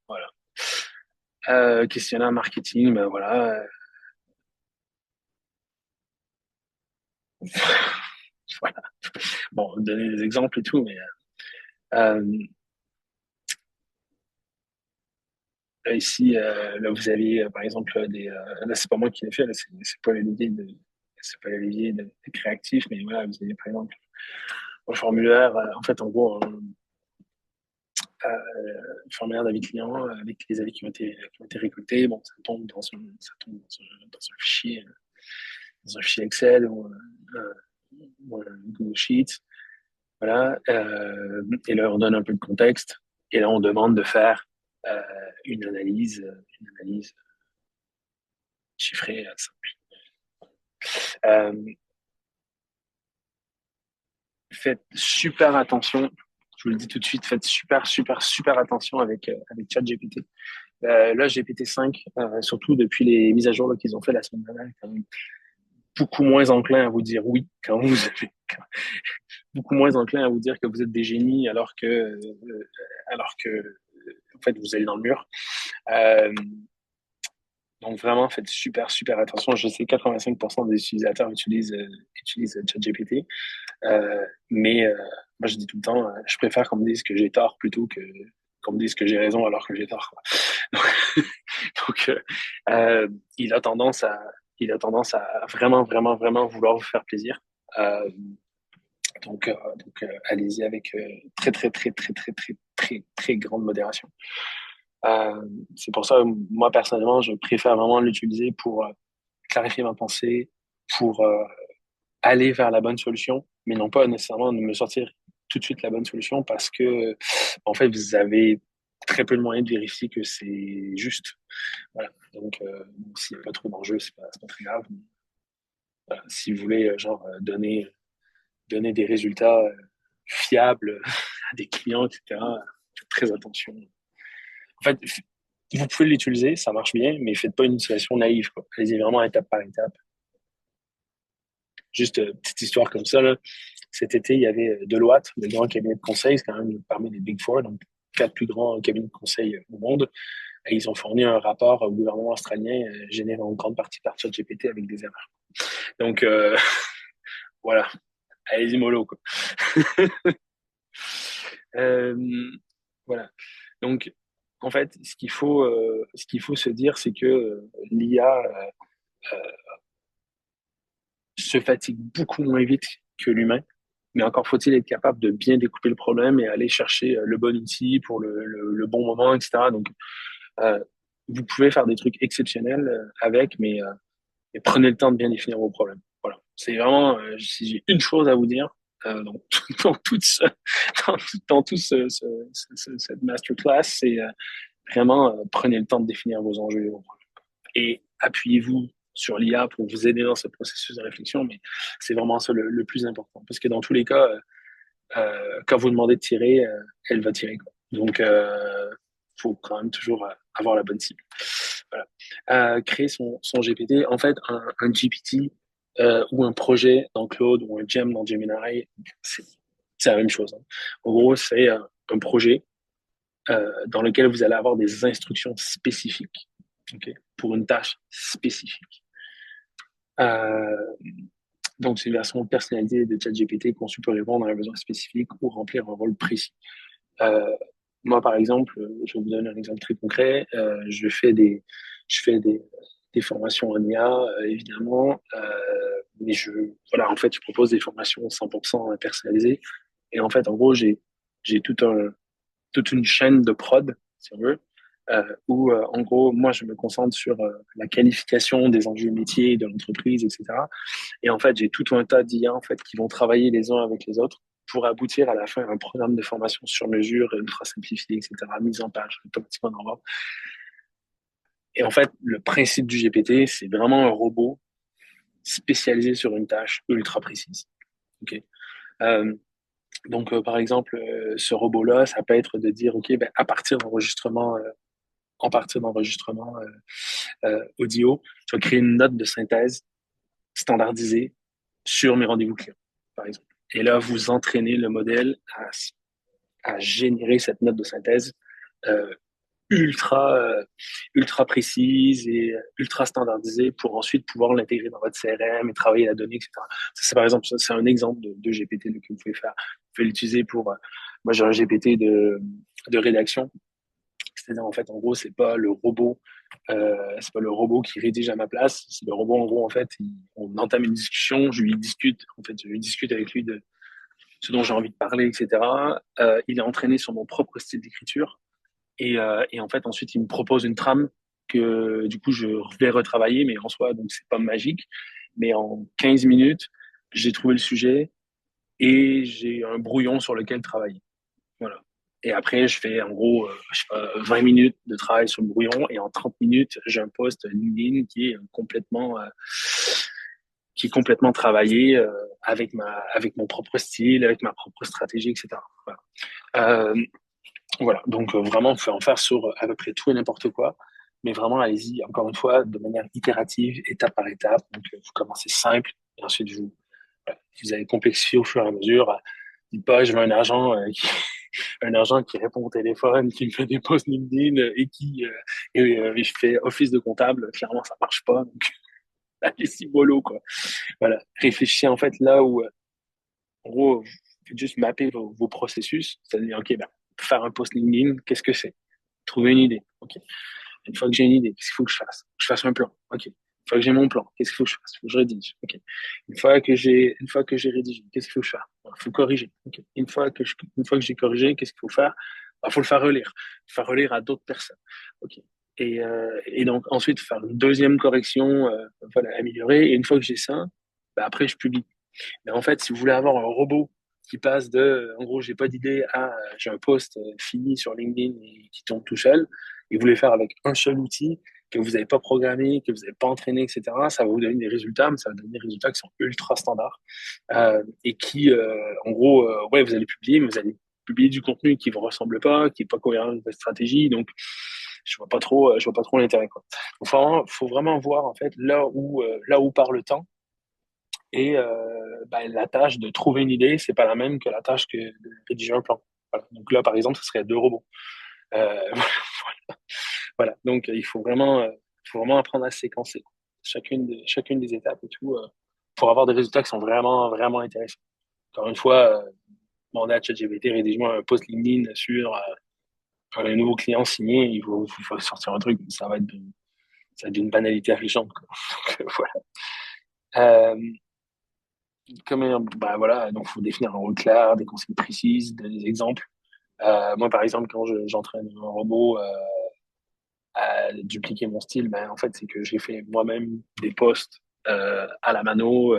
voilà. Questionnaire marketing, ben voilà. Voilà. Bon, donner des exemples et tout, mais euh, là, ici, là, vous avez, par exemple, là, c'est pas moi qui l'ai fait, là, c'est pas l'olivier c'est pas l'olivier de créatif, mais voilà, vous avez, par exemple, un formulaire, en fait, en gros, un formulaire d'avis client avec les avis qui ont été récoltés. Bon, dans un fichier, Excel ou un Google Sheet. Voilà. Et là, on donne un peu de contexte. Et là, on demande de faire euh, une analyse chiffrée simple. Euh, faites super attention. Je vous le dis tout de suite, faites super attention avec ChatGPT. Là, GPT-5, surtout depuis les mises à jour qu'ils ont fait la semaine dernière, est quand même beaucoup moins enclin à vous dire oui quand vous avez, beaucoup moins enclin à vous dire que vous êtes des génies alors que en fait vous allez dans le mur. Euh, donc vraiment faites super attention. Je sais que 85% des utilisateurs utilisent ChatGPT, mais moi je dis tout le temps, je préfère qu'on me dise que j'ai tort plutôt que qu'on me dise que j'ai raison alors que j'ai tort, quoi. Donc il a tendance à vraiment vouloir vous faire plaisir. Euh, allez-y avec très grande modération. C'est pour ça, moi personnellement, je préfère vraiment l'utiliser pour clarifier ma pensée, pour aller vers la bonne solution, mais non pas nécessairement de me sortir tout de suite la bonne solution parce que, en fait, vous avez très peu de moyens de vérifier que c'est juste. Voilà. Donc, s'il n'y a pas trop d'enjeux, c'est pas très grave. Voilà. Si vous voulez, donner des résultats fiables à des clients, etc., faites très attention. En fait, vous pouvez l'utiliser, ça marche bien, mais faites pas une utilisation naïve, quoi. Allez-y vraiment étape par étape. Juste petite histoire comme ça, là. Cet été, il y avait Deloitte, le grand cabinet de conseil, c'est quand même parmi les Big Four, donc 4 plus grands cabinets de conseil au monde. Et ils ont fourni un rapport au gouvernement australien généré en grande partie par ChatGPT avec des erreurs. Donc voilà, allez-y mollo, quoi. Voilà. Donc en fait, ce qu'il faut se dire, c'est que l'IA se fatigue beaucoup moins vite que l'humain. Mais encore faut-il être capable de bien découper le problème et aller chercher le bon outil pour le bon moment, etc. Donc, euh, vous pouvez faire des trucs exceptionnels avec, mais prenez le temps de bien définir vos problèmes. Voilà. C'est vraiment, si j'ai une chose à vous dire, dans toute dans tout cette masterclass, c'est vraiment prenez le temps de définir vos enjeux et vos problèmes. Et appuyez-vous sur l'IA pour vous aider dans ce processus de réflexion, mais c'est vraiment ça le plus important. Parce que dans tous les cas, quand vous demandez de tirer, elle va tirer, quoi. Donc, faut quand même toujours avoir la bonne cible. Voilà. Créer son GPT, en fait, un GPT ou un projet dans Claude ou un gem dans Gemini, c'est la même chose, hein. En gros, c'est un projet dans lequel vous allez avoir des instructions spécifiques, okay, pour une tâche spécifique. Euh, donc, c'est une version personnalisée de ChatGPT conçue pour répondre à un besoin spécifique ou remplir un rôle précis. Euh, Moi, par exemple, je vais vous donner un exemple très concret. Je fais des formations en IA, évidemment, mais voilà, en fait, je propose des formations 100% personnalisées. Et en fait, en gros, j'ai toute une chaîne de prod, si on veut, où, en gros, moi, je me concentre sur la qualification des enjeux métiers de l'entreprise, etc. Et en fait, j'ai tout un tas d'IA, en fait, qui vont travailler les uns avec les autres pour aboutir à la fin à un programme de formation sur mesure, ultra simplifié, etc., mise en page, automatiquement dans l'ordre. Et en fait, le principe du GPT, c'est vraiment un robot spécialisé sur une tâche ultra précise. Okay. Donc, par exemple, ce robot-là, ça peut être de dire, OK, ben, à partir d'enregistrement audio, je vais créer une note de synthèse standardisée sur mes rendez-vous clients, par exemple. Et là, vous entraînez le modèle à générer cette note de synthèse euh, ultra, ultra précise et ultra standardisée pour ensuite pouvoir l'intégrer dans votre CRM et travailler la donnée, etc. Ça, c'est par exemple, c'est un exemple de GPT que vous pouvez faire. Vous pouvez l'utiliser pour, moi j'ai un GPT de rédaction. C'est-à-dire, en fait, en gros, c'est pas le robot qui rédige à ma place. C'est le robot, en gros, en fait, on entame une discussion, je lui discute avec lui de ce dont j'ai envie de parler, etc. Il est entraîné sur mon propre style d'écriture. Et en fait, ensuite, il me propose une trame que, du coup, je vais retravailler, mais en soi, donc, c'est pas magique. Mais en 15 minutes, j'ai trouvé le sujet et j'ai un brouillon sur lequel travailler. Voilà. Et après, je fais en gros, je sais pas, 20 minutes de travail sur le brouillon et en 30 minutes, j'ai un post LinkedIn qui est complètement travaillé avec mon propre style, avec ma propre stratégie, etc. Voilà. Voilà. Donc vraiment, on peut en faire sur à peu près tout et n'importe quoi, mais vraiment, allez-y, encore une fois, de manière itérative, étape par étape. Donc, vous commencez simple et ensuite voilà, vous allez complexifier au fur et à mesure. Dites pas, je veux un agent qui répond au téléphone, qui me fait des posts LinkedIn et je fais office de comptable. Clairement, ça marche pas. Donc, allez-y mollo, quoi. Voilà. Réfléchissez en fait là où, en gros, vous faites juste mapper vos processus. C'est-à-dire, OK, ben, faire un post LinkedIn, qu'est-ce que c'est? Trouver une idée. OK. Une fois que j'ai une idée, qu'est-ce qu'il faut que je fasse? Je fasse un plan. OK. Une fois que j'ai mon plan, qu'est-ce qu'il faut que je fasse? Il faut que je rédige. OK. Une fois que j'ai rédigé, qu'est-ce qu'il faut que je fasse? Il faut corriger. OK. Une fois que j'ai corrigé, qu'est-ce qu'il faut faire? Il faut le faire relire. Faire relire à d'autres personnes. OK. Et donc, ensuite, faire une deuxième correction, voilà, améliorer. Et une fois que j'ai ça, bah, après, je publie. Mais en fait, si vous voulez avoir un robot qui passe en gros, j'ai pas d'idée à j'ai un post fini sur LinkedIn et qui tombe tout seul, et vous voulez faire avec un seul outil que vous n'avez pas programmé, que vous n'avez pas entraîné, etc., ça va vous donner des résultats, mais ça va donner des résultats qui sont ultra standards et qui, en gros, ouais, vous allez publier, mais vous allez publier du contenu qui ne vous ressemble pas, qui n'est pas cohérent avec votre stratégie, donc je vois pas trop l'intérêt, quoi. Faut vraiment voir en fait là où part le temps et ben, la tâche de trouver une idée, c'est pas la même que la tâche que de rédiger un plan. Voilà. Donc là, par exemple, ce serait deux robots. Voilà. Voilà. Donc il faut vraiment apprendre à séquencer chacune des étapes et tout pour avoir des résultats qui sont vraiment, vraiment intéressants. Encore une fois, demander à ChatGPT, rédige-moi un post LinkedIn sur un nouveau client signé, il faut sortir un truc, ça va être d'une banalité affligeante, quoi. Donc, voilà. Euh, bah voilà, donc faut définir un rôle clair, des consignes précises, des exemples. Moi, par exemple, quand j'entraîne un robot à dupliquer mon style, ben, en fait, c'est que j'ai fait moi-même des posts à la mano.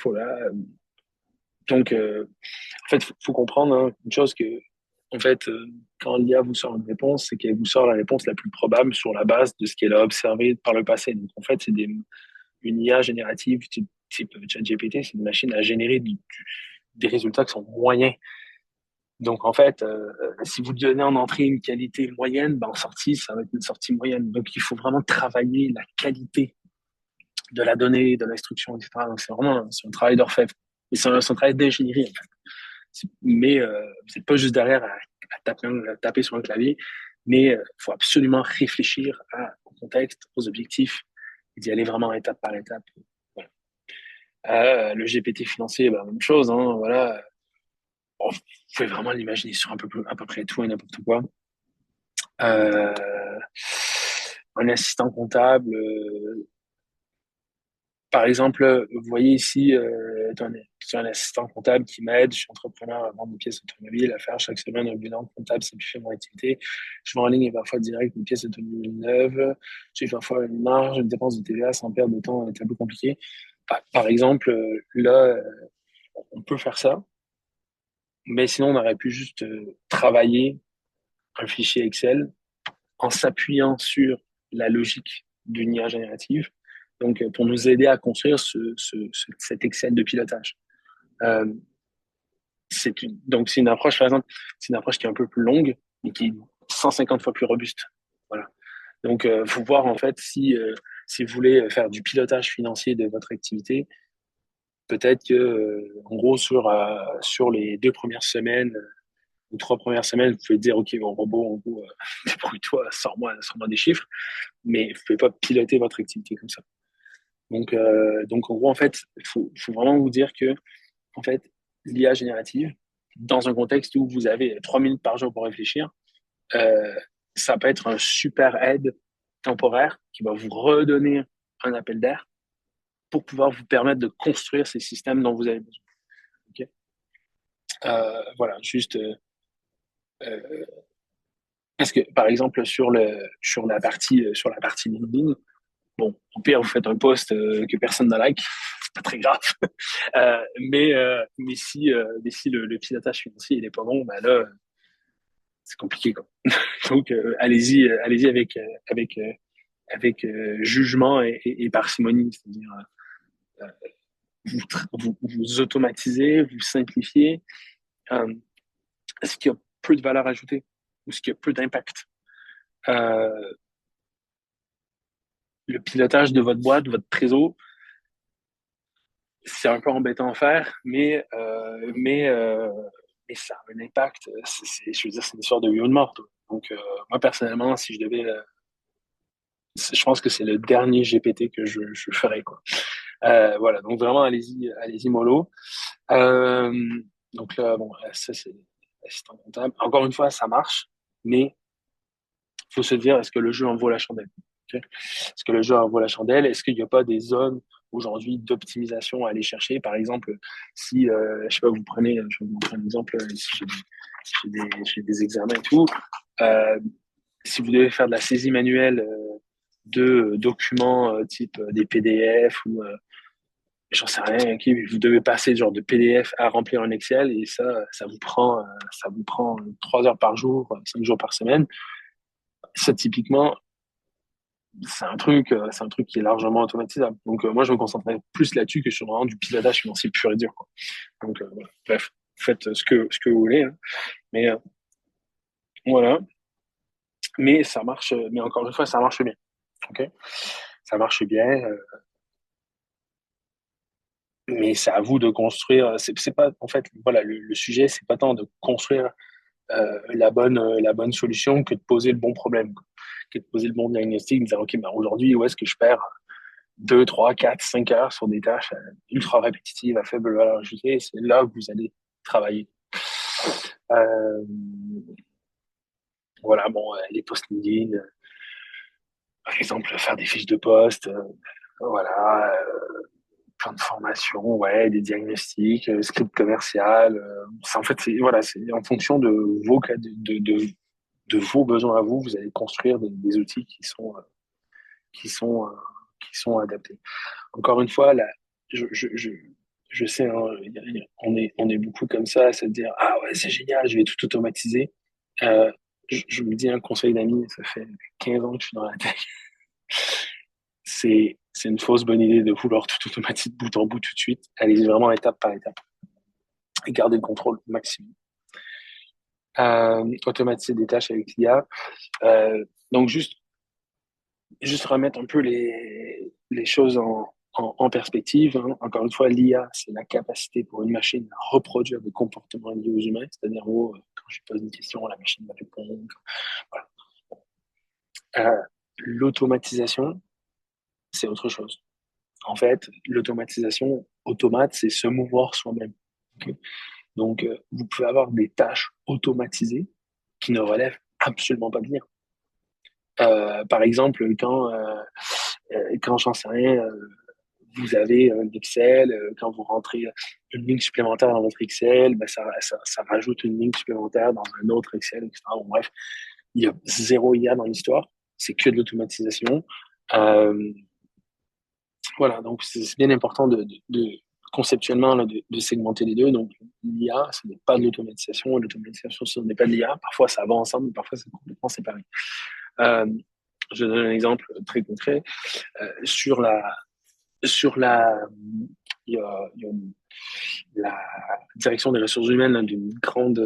Voilà. Donc, en fait, faut comprendre hein, une chose que en fait, quand l'IA vous sort une réponse, c'est qu'elle vous sort la réponse la plus probable sur la base de ce qu'elle a observé par le passé. Donc, en fait, une IA générative type ChatGPT, c'est une machine à générer des résultats qui sont moyens. Donc, en fait, si vous donnez en entrée une qualité moyenne, ben, en sortie, ça va être une sortie moyenne. Donc, il faut vraiment travailler la qualité de la donnée, de l'instruction, etc. Donc, c'est un travail d'orfèvre. Et c'est un travail d'ingénierie, en fait. Mais vous n'êtes pas juste derrière à taper sur un clavier, mais il faut absolument réfléchir au contexte, aux objectifs, et d'y aller vraiment étape par étape. Voilà. Le GPT financier, ben, même chose, hein, voilà. Bon, vous pouvez vraiment l'imaginer sur à peu près tout et n'importe quoi. Euh, un assistant comptable, par exemple, vous voyez ici, c'est un assistant comptable qui m'aide. Je suis entrepreneur à vendre des pièces automobiles, à faire chaque semaine un bilan comptable, simplifier mon activité. Je vends en ligne et parfois direct des pièces automobiles neuves. J'ai parfois une marge, une dépense de TVA sans perdre de temps, c'est un peu compliqué. Par exemple, là, on peut faire ça, mais sinon, on aurait pu juste travailler un fichier Excel en s'appuyant sur la logique d'une IA générative, donc pour nous aider à construire cet Excel de pilotage. Euh, donc c'est une approche, par exemple, c'est une approche qui est un peu plus longue, mais qui est 150 fois plus robuste. Voilà. Donc, faut voir en fait si vous voulez faire du pilotage financier de votre activité, peut-être que, en gros, sur les 2 premières semaines ou 3 premières semaines, vous pouvez dire, OK, bon, robot, en gros, débrouille-toi, sors-moi des chiffres, mais vous pouvez pas piloter votre activité comme ça. Donc en gros, en fait, faut vraiment vous dire que, en fait, l'IA générative, dans un contexte où vous avez 3 minutes par jour pour réfléchir, euh, ça peut être un super aide temporaire qui va vous redonner un appel d'air pour pouvoir vous permettre de construire ces systèmes dont vous avez besoin. Okay. Voilà, juste parce que par exemple sur la partie LinkedIn, bon, au pire vous faites un post que personne ne like, c'est pas très grave. Mais si le pilotage financier il est pas bon, bah là c'est compliqué quoi. Donc allez-y avec jugement et parcimonie, c'est-à-dire euh, vous automatisez, vous simplifiez euh, ce qui a peu de valeur ajoutée ou ce qui a peu d'impact. Euh, le pilotage de votre boîte, de votre trésor, c'est un peu embêtant à faire, mais ça a un impact. Je veux dire, c'est une histoire de vie ou de mort. Donc, moi, personnellement, si je devais, je pense que c'est le dernier GPT que je ferais, quoi. Voilà. Donc, vraiment, allez-y, mollo. Euh, donc là, bon, ça, c'est assistant comptable. Encore une fois, ça marche, mais il faut se dire, est-ce que le jeu en vaut la chandelle? Okay. Est-ce que le jeu en vaut la chandelle? Est-ce qu'il n'y a pas des zones aujourd'hui d'optimisation à aller chercher? Par exemple, si, je sais pas, je vais vous prendre un exemple, si j'ai des examens et tout, si vous devez faire de la saisie manuelle de documents type des PDF ou j'en sais rien, okay, vous devez passer genre de PDF à remplir un Excel et ça vous prend 3 heures par jour, 5 jours par semaine. Ça, typiquement, c'est un truc qui est largement automatisable. Donc, moi, je me concentrais plus là-dessus que sur vraiment du pilotage financier pur et dur, quoi. Donc, voilà. Bref, faites ce que vous voulez, hein. Mais, voilà. Mais ça marche, mais encore une fois, ça marche bien. OK? Ça marche bien, mais c'est à vous de construire. C'est pas, en fait, voilà, le sujet, c'est pas tant de construire la bonne solution que de poser le bon problème, quoi. Que de poser le bon diagnostic, de dire, OK, ben aujourd'hui, où est-ce que je perds 2, 3, 4, 5 heures sur des tâches ultra répétitives à faible valeur ajoutée, c'est là que vous allez travailler. Euh, voilà, bon, les posts LinkedIn, par exemple, faire des fiches de poste, voilà, plein de formations, ouais, des diagnostics, script commercial. En fait, voilà, c'est en fonction de vos cas, de vos besoins à vous, vous allez construire des outils qui sont, euh, qui sont adaptés. Encore une fois, là, je, je, je, je sais, hein, on est beaucoup comme ça à se dire, ah ouais, c'est génial, je vais tout automatiser. Je me dis un conseil d'ami, ça fait 15 ans que je suis dans la tech. C'est une fausse bonne idée de vouloir tout automatiser de bout en bout tout de suite. Allez vraiment étape par étape et garder le contrôle au maximum. Automatiser des tâches avec l'IA. Donc juste remettre un peu les choses en perspective. Hein. Encore une fois, l'IA, c'est la capacité pour une machine à reproduire des comportements liés aux humains. C'est-à-dire, quand je pose une question, la machine va répondre. Voilà. L'automatisation, c'est autre chose. En fait, l'automatisation, automate, c'est se mouvoir soi-même. Okay. Donc, vous pouvez avoir des tâches automatisées qui ne relèvent absolument pas de l'IA. Par exemple, quand j'en sais rien, vous avez un Excel, quand vous rentrez une ligne supplémentaire dans votre Excel, ben ça rajoute une ligne supplémentaire dans un autre Excel, etc. Bon, bref, il y a zéro IA dans l'histoire, c'est que de l'automatisation. Voilà, donc c'est bien important conceptuellement là, de segmenter les deux. Donc l'IA, ce n'est pas de l'automatisation, et l'automatisation, ce n'est pas de l'IA. Parfois, ça va ensemble, mais parfois, c'est complètement séparé. Euh, je donne un exemple très concret. Sur la direction des ressources humaines hein, d'une grande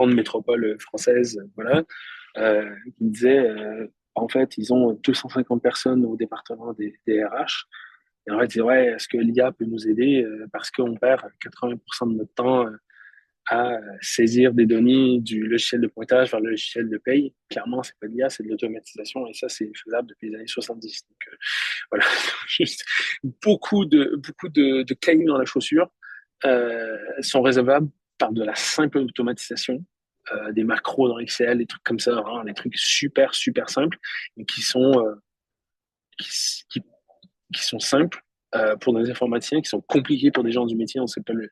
métropole française, voilà, qui me disait, en fait, ils ont 250 personnes au département des RH. Et en fait, ils disaient, ouais, est-ce que l'IA peut nous aider parce qu'on perd 80% de notre temps à saisir des données du logiciel de pointage vers le logiciel de paye. Clairement, c'est pas de l'IA, c'est de l'automatisation et ça, c'est faisable depuis les années 70. Donc, voilà, juste beaucoup de cailloux dans la chaussure sont résolvables par de la simple automatisation, des macros dans Excel, des trucs comme ça, hein, des trucs super, super simples et qui, qui sont simples pour des informaticiens, qui sont compliqués pour des gens du métier, on ne sait pas le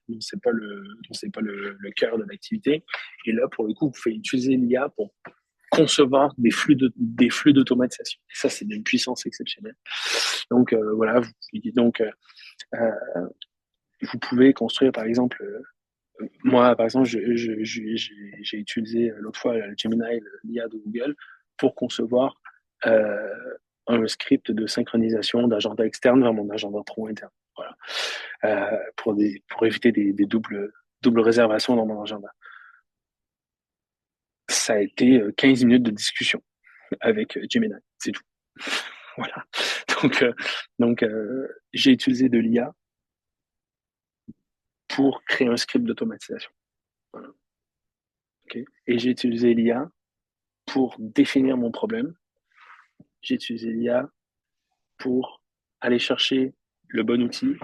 cœur de l'activité. Et là, pour le coup, vous pouvez utiliser l'IA pour concevoir des flux d'automatisation. Et ça, c'est d'une puissance exceptionnelle. Donc voilà, vous pouvez construire, par exemple, moi, par exemple, j'ai utilisé l'autre fois le Gemini, l'IA de Google, pour concevoir un script de synchronisation d'agenda externe vers mon agenda pro interne. Voilà. Pour éviter des doubles réservations dans mon agenda. Ça a été 15 minutes de discussion avec Gemini, c'est tout. Voilà. Donc j'ai utilisé de l'IA pour créer un script d'automatisation. Voilà. Okay. Et j'ai utilisé l'IA pour définir mon problème. J'ai utilisé l'IA pour aller chercher le bon outil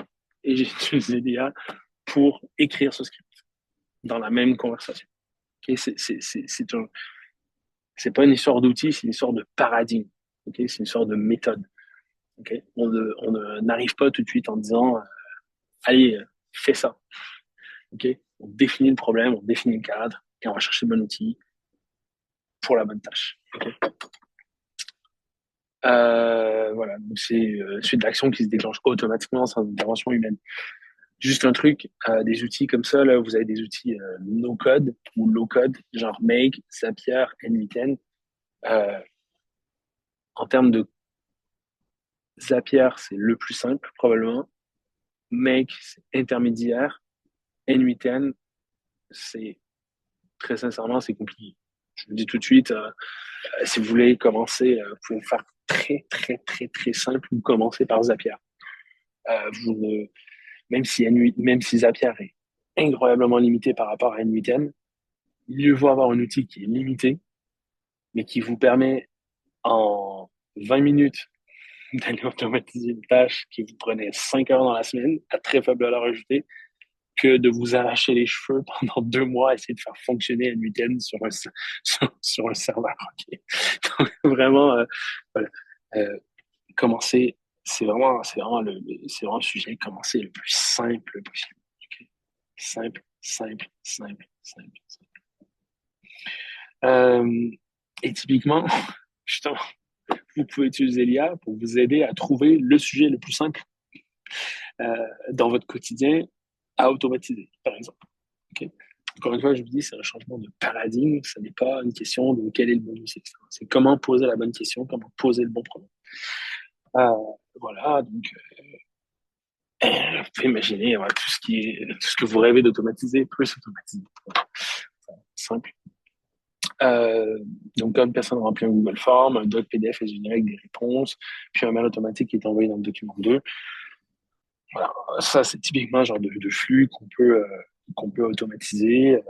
et j'ai utilisé l'IA pour écrire ce script dans la même conversation. Okay. C'est pas une histoire d'outil, c'est une histoire de paradigme. Okay. C'est une histoire de méthode. Okay. On n'arrive pas tout de suite en disant allez, fais ça. Okay. On définit le problème, on définit le cadre et on va chercher le bon outil pour la bonne tâche. Okay. Voilà, donc c'est une suite d'actions qui se déclenche automatiquement sans intervention humaine. Juste un truc, des outils comme ça, là, vous avez des outils no-code ou low-code, genre Make, Zapier, N8N. En termes de Zapier, c'est le plus simple, probablement. Make, c'est intermédiaire. N8N, c'est très sincèrement, c'est compliqué. Je vous dis tout de suite, si vous voulez commencer, vous pouvez faire très, très, très, très simple. Vous commencez par Zapier. Même si Zapier est incroyablement limité par rapport à N8N, mieux vaut avoir un outil qui est limité, mais qui vous permet en 20 minutes d'aller automatiser une tâche qui vous prenait 5 heures dans la semaine, à très faible valeur ajoutée, que de vous arracher les cheveux pendant 2 mois à essayer de faire fonctionner N8N sur un serveur. Okay. Donc, vraiment, voilà. Commencer, c'est vraiment le sujet, commencer le plus simple possible. Okay. Simple. Et typiquement, justement, vous pouvez utiliser l'IA pour vous aider à trouver le sujet le plus simple dans votre quotidien à automatiser, par exemple. Okay. Encore une fois, je vous dis, c'est un changement de paradigme. Ce n'est pas une question de quel est le bon outil, etc. C'est comment poser la bonne question, comment poser le bon problème. Voilà, donc vous pouvez imaginer voilà, tout ce que vous rêvez d'automatiser, plus automatiser. Voilà. Simple. Euh, donc, quand une personne remplit un Google Form, un doc PDF est généré avec des réponses, puis un mail automatique qui est envoyé dans le document 2. Voilà, ça, c'est typiquement un genre de flux qu'on peut automatiser.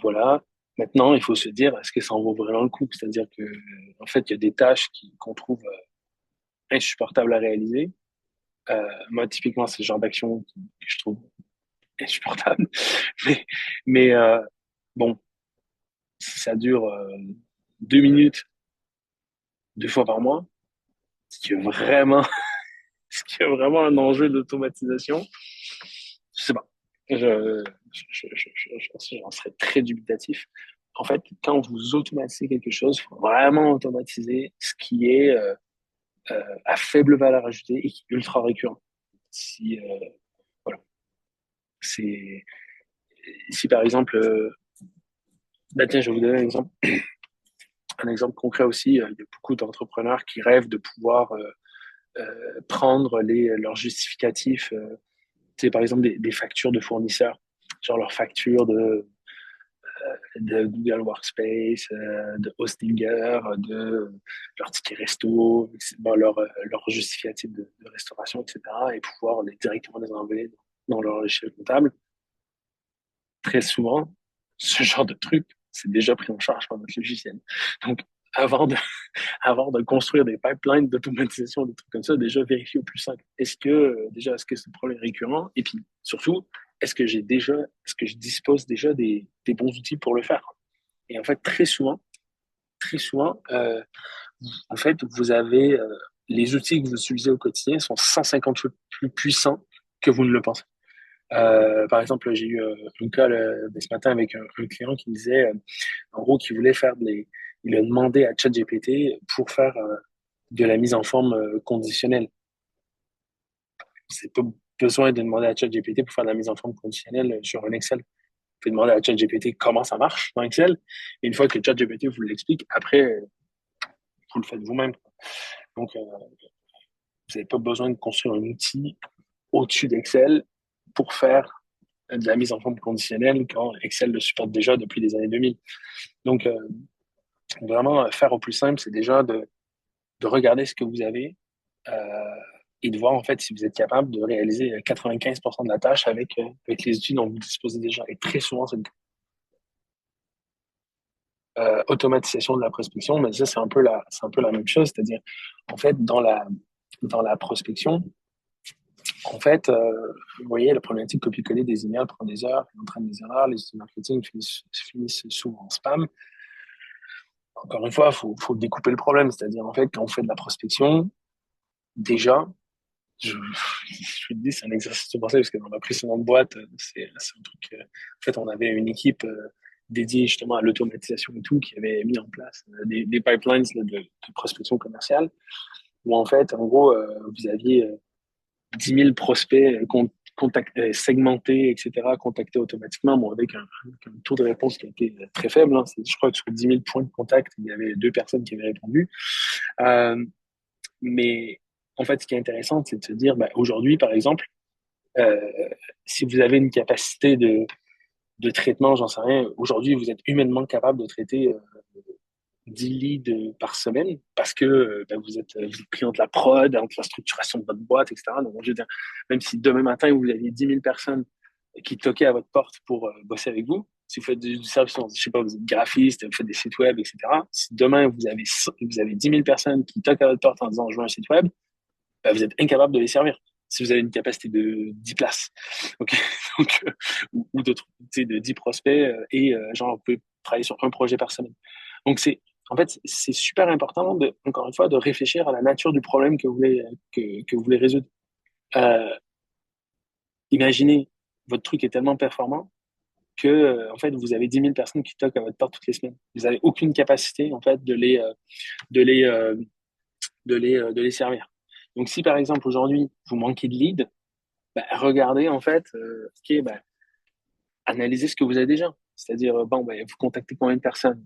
Voilà. Maintenant, il faut se dire, est-ce que ça en vaut vraiment le coup? C'est-à-dire que, en fait, il y a des tâches qu'on trouve insupportables à réaliser. Moi, typiquement, c'est le genre d'action que je trouve insupportable. Mais, mais bon, si ça dure 2 minutes, 2 fois par mois, ce qui est vraiment, ce qui est vraiment un enjeu d'automatisation, je sais pas. J'en serais très dubitatif. En fait, quand vous automatisez quelque chose, il faut vraiment automatiser ce qui est à faible valeur ajoutée et qui est ultra récurrent. Si, voilà. C'est, si par exemple, bah tiens, je vais vous donner un exemple concret aussi. Il y a beaucoup d'entrepreneurs qui rêvent de pouvoir prendre leurs justificatifs, par exemple des factures de fournisseurs, genre leurs factures de Google Workspace, de Hostinger, de leur ticket resto, bon, leur justificatif de restauration, etc. et pouvoir directement les enlever dans leur logiciel comptable. Très souvent, ce genre de truc, c'est déjà pris en charge par notre logiciel. Donc, avant de, avant de construire des pipelines d'automatisation, des trucs comme ça, déjà vérifier au plus simple. Est-ce que ce problème est récurrent? Et puis, surtout, est-ce que je dispose déjà des bons outils pour le faire? Et en fait, très souvent, en fait, vous avez, les outils que vous utilisez au quotidien sont 150 fois plus puissants que vous ne le pensez. Par exemple, j'ai eu un cas ce matin avec un client qui me disait, en gros, qu'il voulait il a demandé à ChatGPT pour faire de la mise en forme conditionnelle. C'est pas besoin de demander à ChatGPT pour faire de la mise en forme conditionnelle sur un Excel. Vous pouvez demander à ChatGPT comment ça marche dans Excel. Et une fois que ChatGPT vous l'explique, après, vous le faites vous-même. Donc, vous n'avez pas besoin de construire un outil au-dessus d'Excel pour faire de la mise en forme conditionnelle quand Excel le supporte déjà depuis les années 2000. Donc, vraiment, faire au plus simple, c'est déjà de regarder ce que vous avez et de voir en fait si vous êtes capable de réaliser 95% de la tâche avec les outils dont vous disposez déjà. Et très souvent, c'est le cas. Automatisation de la prospection, mais ça, c'est un peu la même chose. C'est-à-dire, en fait, dans la prospection, en fait, vous voyez, la problématique copier-coller des emails prend des heures, il entraîne des erreurs, les outils marketing finissent souvent en spam. Encore une fois, faut découper le problème. C'est-à-dire, en fait, quand on fait de la prospection, déjà, je vous dis, c'est un exercice de pensée parce que dans ma précédente boîte, c'est un truc. En fait, on avait une équipe dédiée justement à l'automatisation et tout qui avait mis en place des pipelines de prospection commerciale où en fait, en gros, vous aviez 10 000 prospects segmentés, etc., contactés automatiquement, bon, avec un taux de réponse qui a été très faible. Hein. Je crois que sur 10 000 points de contact, il y avait 2 personnes qui avaient répondu. Mais en fait, ce qui est intéressant, c'est de se dire, bah, aujourd'hui, par exemple, euh, si vous avez une capacité de traitement, j'en sais rien, aujourd'hui, vous êtes humainement capable de traiter 10 leads par semaine parce que ben, vous êtes pris entre la prod, entre la structuration de votre boîte, etc. Donc, je veux dire, même si demain matin, vous aviez 10 000 personnes qui toquaient à votre porte pour bosser avec vous, si vous faites du service, je sais pas, vous êtes graphiste, vous faites des sites web, etc. Si demain, vous avez 10 000 personnes qui toquent à votre porte en disant « je veux un site web », ben, vous êtes incapable de les servir si vous avez une capacité de 10 places. Okay. Donc, ou de 10 prospects et genre, vous pouvez travailler sur un projet par semaine. Donc, en fait, c'est super important, encore une fois, de réfléchir à la nature du problème que vous voulez résoudre. Imaginez, votre truc est tellement performant que, en fait, vous avez 10 000 personnes qui toquent à votre porte toutes les semaines. Vous n'avez aucune capacité, en fait, de les, de les servir. Donc, si par exemple, aujourd'hui, vous manquez de leads, bah, regardez, en fait, ok, bah, analysez ce que vous avez déjà. C'est-à-dire, bon, ben, vous contactez combien de personnes?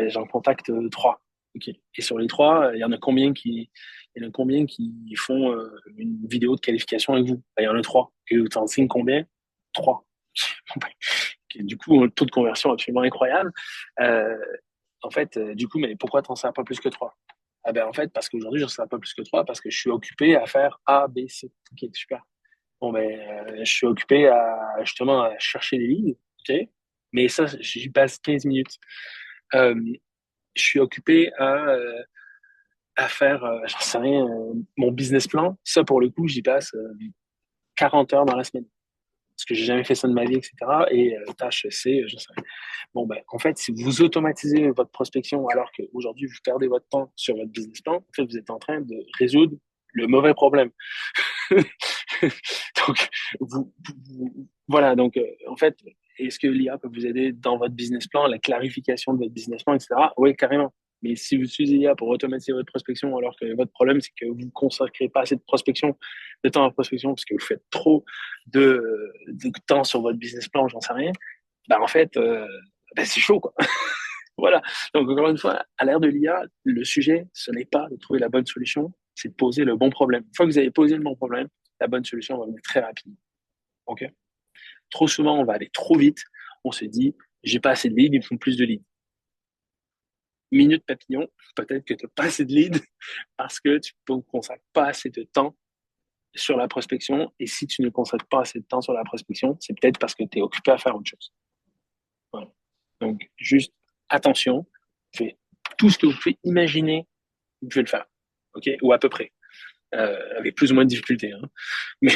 J'en contacte trois. OK. Et sur les trois, il y en a combien qui font une vidéo de qualification avec vous? Ben, il y en a trois. Et vous en signe combien? Trois. Ok. Du coup, un taux de conversion absolument incroyable. Euh, En fait, du coup, mais pourquoi t'en sers pas plus que trois? Ah ben, en fait, parce qu'aujourd'hui, je ne sers pas plus que trois parce que je suis occupé à faire A, B, C. Ok, super. Bon, ben, je suis occupé justement à chercher les lignes. Ok. Mais ça, j'y passe 15 minutes. Euh, je suis occupé à faire, j'en sais rien, mon business plan. Ça, pour le coup, j'y passe 40 heures dans la semaine. Parce que j'ai jamais fait ça de ma vie, etc. Et tâche C, je sais rien. Bon, ben, en fait, si vous automatisez votre prospection alors qu'aujourd'hui, vous perdez votre temps sur votre business plan, en fait, vous êtes en train de résoudre le mauvais problème. Donc, voilà. Donc, en fait, est-ce que l'IA peut vous aider dans votre business plan, la clarification de votre business plan, etc. Oui, carrément. Mais si vous utilisez l'IA pour automatiser votre prospection, alors que votre problème, c'est que vous ne consacrez pas assez de temps à prospection, parce que vous faites trop de temps sur votre business plan, j'en sais rien, bah, en fait, c'est chaud, quoi. Voilà. Donc, encore une fois, à l'ère de l'IA, le sujet, ce n'est pas de trouver la bonne solution, c'est de poser le bon problème. Une fois que vous avez posé le bon problème, la bonne solution va venir très rapidement. OK? Trop souvent, on va aller trop vite. On se dit, j'ai pas assez de leads, il me faut plus de leads. Minute papillon, peut-être que tu n'as pas assez de leads parce que tu ne consacres pas assez de temps sur la prospection. Et si tu ne consacres pas assez de temps sur la prospection, c'est peut-être parce que tu es occupé à faire autre chose. Voilà. Donc, juste attention, faites tout ce que vous pouvez imaginer, vous pouvez le faire. OK? Ou à peu près. Avec plus ou moins de difficultés. Hein. Mais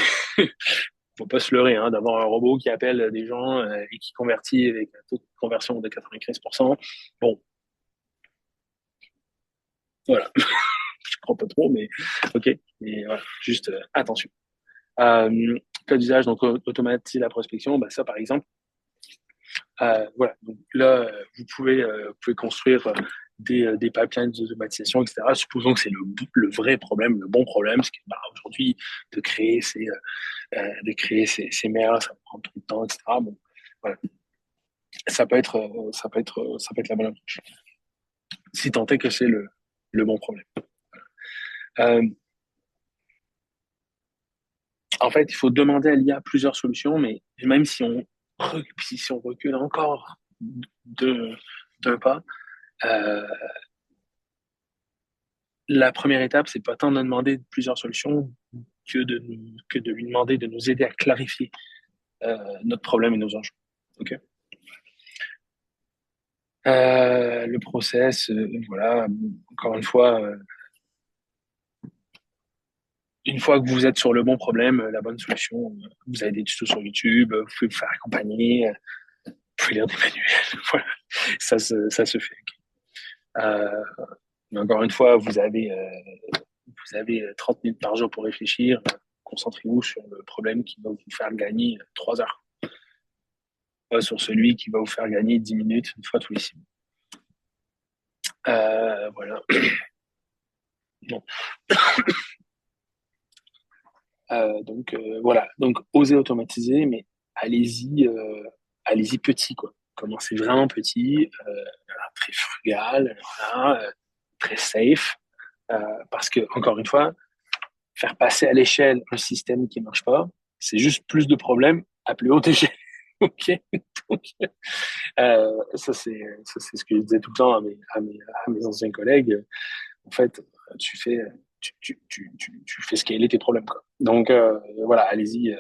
faut pas se leurrer hein, d'avoir un robot qui appelle des gens et qui convertit avec un taux de conversion de 95%. Bon, voilà. Je crois pas trop, mais OK. Mais voilà, juste attention. Cas d'usage, donc automatiser la prospection, bah, ça par exemple, voilà. Donc là, vous pouvez construire des pipelines d'automatisation, etc. Supposons que c'est le vrai problème, le bon problème, parce que bah, aujourd'hui, de créer ces mails, ça prend trop de temps, etc. Bon, voilà. Ça peut être la bonne approche. Si tant est que c'est le bon problème. Euh, En fait, il faut demander à l'IA plusieurs solutions, mais même si on recule encore de, d'un pas, euh, la première étape, c'est pas tant de demander plusieurs solutions que de lui demander de nous aider à clarifier notre problème et nos enjeux. Okay. Le process, voilà, encore une fois que vous êtes sur le bon problème, la bonne solution, vous avez des tutos sur YouTube, vous pouvez vous faire accompagner, vous pouvez lire des manuels, voilà, ça se fait. Euh, mais encore une fois, vous avez 30 minutes par jour pour réfléchir, concentrez-vous sur le problème qui va vous faire gagner 3 heures, pas sur celui qui va vous faire gagner 10 minutes une fois tous les 6 mois. Voilà. Bon. Voilà, donc osez automatiser, mais allez-y petit quoi. Commencez vraiment petit, très frugal, voilà, très safe, parce que encore une fois, faire passer à l'échelle un système qui marche pas, c'est juste plus de problèmes à plus haute échelle. Ok, donc ça c'est ce que je disais tout le temps à mes anciens collègues. En fait, tu fais tu fais scaler tes problèmes quoi. Donc voilà, allez-y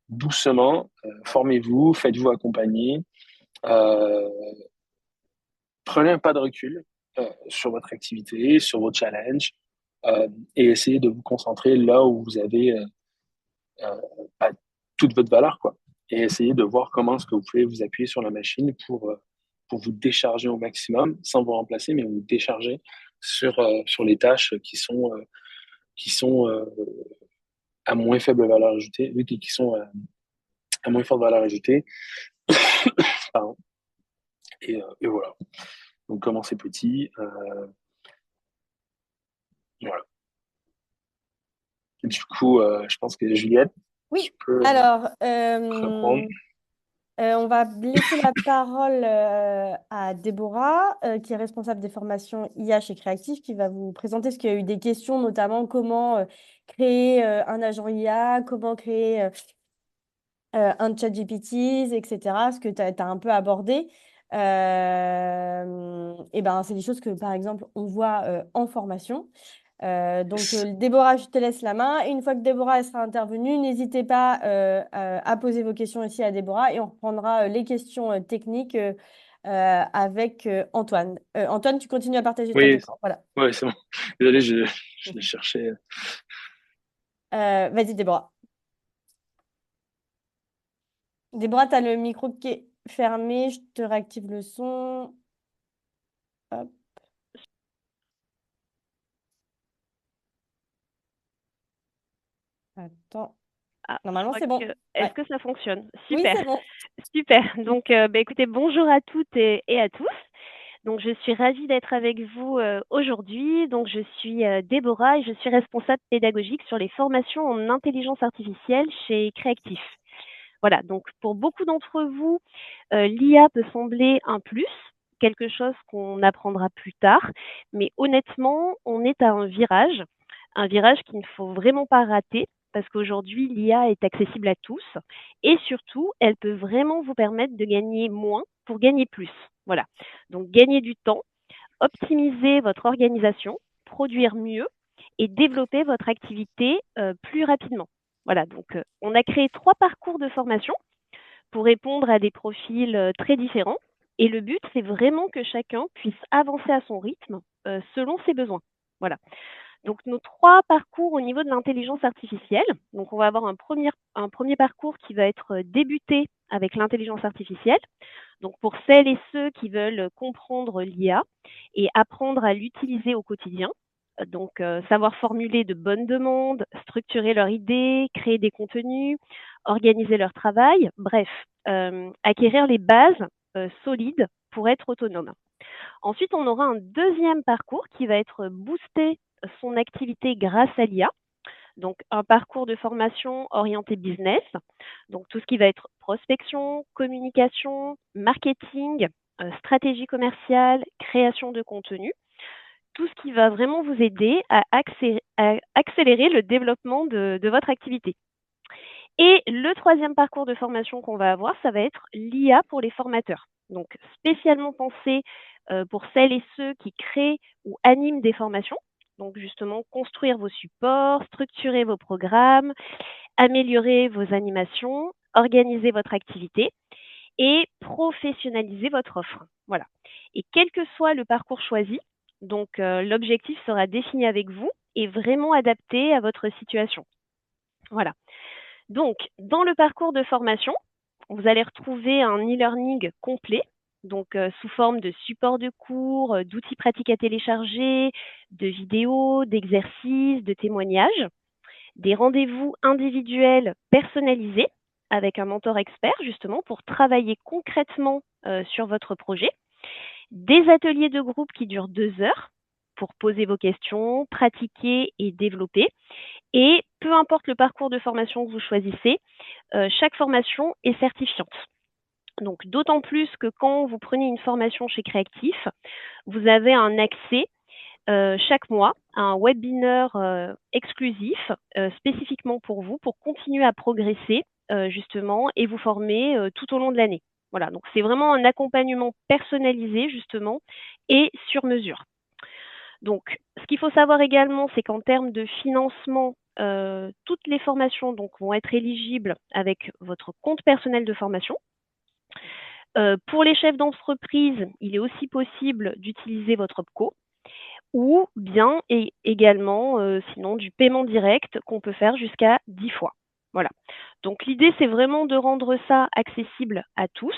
doucement, formez-vous, faites-vous accompagner, euh, prenez un pas de recul sur votre activité, sur vos challenges, et essayez de vous concentrer là où vous avez euh, bah, toute votre valeur, quoi. Et essayez de voir comment est-ce que vous pouvez vous appuyer sur la machine pour vous décharger au maximum, sans vous remplacer, mais vous décharger sur les tâches qui sont à moins faible valeur ajoutée, qui sont à moins forte valeur ajoutée. Pardon. Et voilà. Donc, commencez petit. Voilà. Et du coup, je pense que Juliette, Oui, Tu peux alors, reprendre. on va laisser la parole à Déborah, qui est responsable des formations IA chez Creative, qui va vous présenter ce qu'il y a eu des questions, notamment comment créer un agent IA, comment créer un chat GPT, etc., ce que tu as un peu abordé. Et ben, c'est des choses que, par exemple, on voit en formation. Donc, Déborah, je te laisse la main. Et une fois que Déborah elle sera intervenue, n'hésitez pas à poser vos questions ici à Déborah et on reprendra les questions techniques avec Antoine. Antoine, tu continues à partager ton Oui, écran. Voilà. ouais, c'est bon. Désolé, je l'ai cherché. Vas-y, Déborah. Déborah, tu as le micro qui est fermé. Je te réactive le son. Hop, attends. Ah, je Normalement, crois c'est bon. que. Ouais. Est-ce que ça fonctionne? Oui, Super, c'est bon. super. Donc, écoutez, bonjour à toutes et à tous. Donc, je suis ravie d'être avec vous aujourd'hui. Donc, je suis Déborah et je suis responsable pédagogique sur les formations en intelligence artificielle chez Creatif. Voilà, donc pour beaucoup d'entre vous, l'IA peut sembler un plus, quelque chose qu'on apprendra plus tard, mais honnêtement, on est à un virage qu'il ne faut vraiment pas rater, parce qu'aujourd'hui, l'IA est accessible à tous, et surtout, elle peut vraiment vous permettre de gagner moins pour gagner plus. Voilà, donc gagner du temps, optimiser votre organisation, produire mieux et développer votre activité plus rapidement. Voilà, donc on a créé 3 parcours de formation pour répondre à des profils très différents. Et le but, c'est vraiment que chacun puisse avancer à son rythme selon ses besoins. Voilà. Donc nos 3 parcours au niveau de l'intelligence artificielle. Donc on va avoir un premier parcours qui va être débuté avec l'intelligence artificielle. Donc pour celles et ceux qui veulent comprendre l'IA et apprendre à l'utiliser au quotidien. Donc savoir formuler de bonnes demandes, structurer leurs idées, créer des contenus, organiser leur travail, bref, acquérir les bases solides pour être autonome. Ensuite, on aura un deuxième parcours qui va être booster son activité grâce à l'IA. Donc, un parcours de formation orienté business. Donc, tout ce qui va être prospection, communication, marketing, stratégie commerciale, création de contenu. Tout ce qui va vraiment vous aider à accélérer le développement de votre activité. Et le troisième parcours de formation qu'on va avoir, ça va être l'IA pour les formateurs. Donc, spécialement pensé pour celles et ceux qui créent ou animent des formations. Donc, justement, construire vos supports, structurer vos programmes, améliorer vos animations, organiser votre activité et professionnaliser votre offre. Voilà. Et quel que soit le parcours choisi, donc l'objectif sera défini avec vous et vraiment adapté à votre situation. Voilà. Donc, dans le parcours de formation, vous allez retrouver un e-learning complet, donc sous forme de support de cours, d'outils pratiques à télécharger, de vidéos, d'exercices, de témoignages, des rendez-vous individuels personnalisés avec un mentor expert justement pour travailler concrètement sur votre projet, des ateliers de groupe qui durent 2 heures pour poser vos questions, pratiquer et développer. Et peu importe le parcours de formation que vous choisissez, chaque formation est certifiante. Donc d'autant plus que quand vous prenez une formation chez Creatif, vous avez un accès chaque mois à un webinaire exclusif spécifiquement pour vous, pour continuer à progresser justement et vous former tout au long de l'année. Voilà, donc c'est vraiment un accompagnement personnalisé justement et sur mesure. Donc, ce qu'il faut savoir également, c'est qu'en termes de financement, toutes les formations donc, vont être éligibles avec votre compte personnel de formation. Pour les chefs d'entreprise, il est aussi possible d'utiliser votre OPCO ou bien et également, sinon, du paiement direct qu'on peut faire jusqu'à 10 fois. Voilà. Donc, l'idée, c'est vraiment de rendre ça accessible à tous.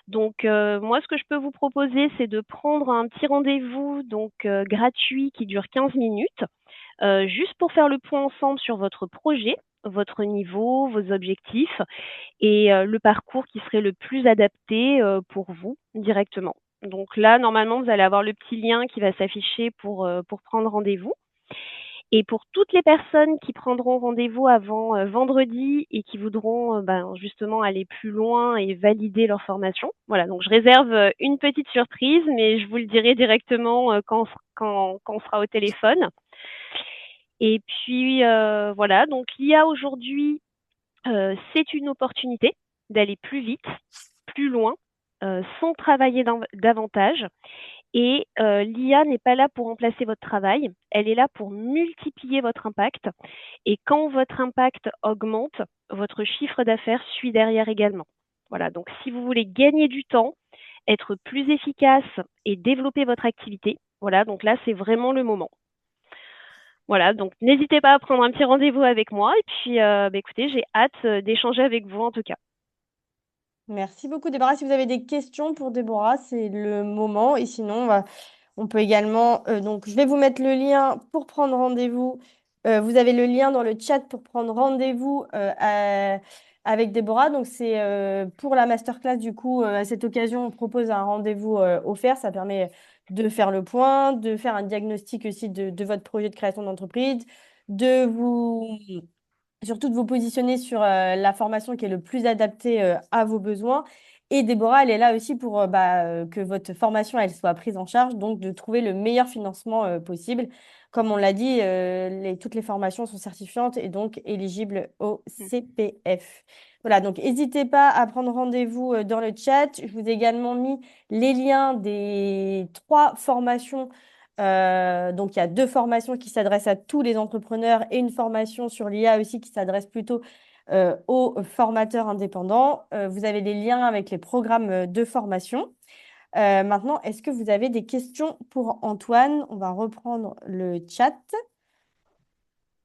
Donc, moi, ce que je peux vous proposer, c'est de prendre un petit rendez-vous donc gratuit qui dure 15 minutes, juste pour faire le point ensemble sur votre projet, votre niveau, vos objectifs et le parcours qui serait le plus adapté pour vous directement. Donc là, normalement, vous allez avoir le petit lien qui va s'afficher pour prendre rendez-vous. Et pour toutes les personnes qui prendront rendez-vous avant vendredi et qui voudront justement aller plus loin et valider leur formation, voilà, donc je réserve une petite surprise, mais je vous le dirai directement quand on sera au téléphone. Et puis voilà, donc l'IA aujourd'hui, c'est une opportunité d'aller plus vite, plus loin, sans travailler davantage. Et l'IA n'est pas là pour remplacer votre travail, elle est là pour multiplier votre impact. Et quand votre impact augmente, votre chiffre d'affaires suit derrière également. Voilà, donc si vous voulez gagner du temps, être plus efficace et développer votre activité, voilà, donc là, c'est vraiment le moment. Voilà, donc n'hésitez pas à prendre un petit rendez-vous avec moi. Et puis, écoutez, j'ai hâte d'échanger avec vous en tout cas. Merci beaucoup, Déborah. Si vous avez des questions pour Déborah, c'est le moment. Et sinon, on peut également. Donc, je vais vous mettre le lien pour prendre rendez-vous. Vous avez le lien dans le chat pour prendre rendez-vous avec Déborah. Donc, c'est pour la masterclass. Du coup, à cette occasion, on propose un rendez-vous offert. Ça permet de faire le point, de faire un diagnostic aussi de votre projet de création d'entreprise, de vous surtout de vous positionner sur la formation qui est le plus adaptée à vos besoins. Et Déborah, elle est là aussi pour que votre formation elle soit prise en charge, donc de trouver le meilleur financement possible. Comme on l'a dit, toutes les formations sont certifiantes et donc éligibles au CPF. Voilà, donc n'hésitez pas à prendre rendez-vous dans le chat. Je vous ai également mis les liens des 3 formations donc, il y a 2 formations qui s'adressent à tous les entrepreneurs et une formation sur l'IA aussi qui s'adresse plutôt aux formateurs indépendants. Vous avez des liens avec les programmes de formation. Maintenant, est-ce que vous avez des questions pour Antoine? On va reprendre le chat.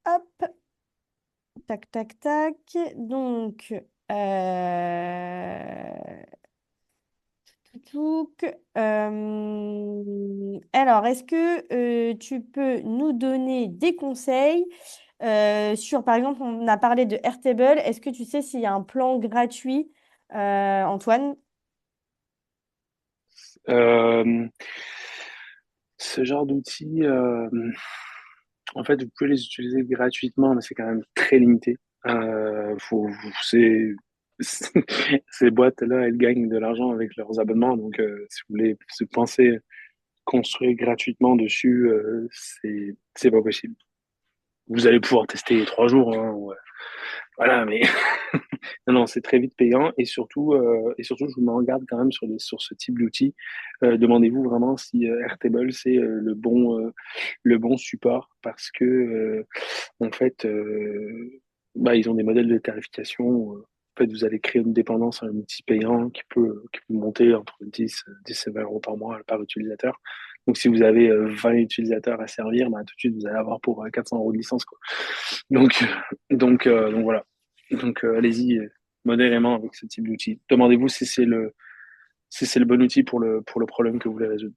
Hop, tac, tac, tac. Donc, donc, alors, est-ce que tu peux nous donner des conseils sur, par exemple, on a parlé de Airtable. Est-ce que tu sais s'il y a un plan gratuit, Antoine? Euh, Ce genre d'outils, en fait, vous pouvez les utiliser gratuitement, mais c'est quand même très limité. C'est, ces boîtes-là, elles gagnent de l'argent avec leurs abonnements. Donc, si vous voulez, si vous pensez construire gratuitement dessus, c'est pas possible. Vous allez pouvoir tester 3 jours, hein, ouais. Voilà, mais non, non, c'est très vite payant et surtout, je vous mets en garde quand même sur ce type d'outil. Demandez-vous vraiment si Airtable c'est le bon support parce que en fait, ils ont des modèles de tarification. En fait, vous allez créer une dépendance à un outil payant qui peut monter entre 10 et 20 euros par mois par utilisateur. Donc, si vous avez 20 utilisateurs à servir, bah, tout de suite, vous allez avoir pour 400 euros de licence, quoi. Donc, donc voilà. Donc, allez-y modérément avec ce type d'outil. Demandez-vous si c'est le bon outil pour le problème que vous voulez résoudre.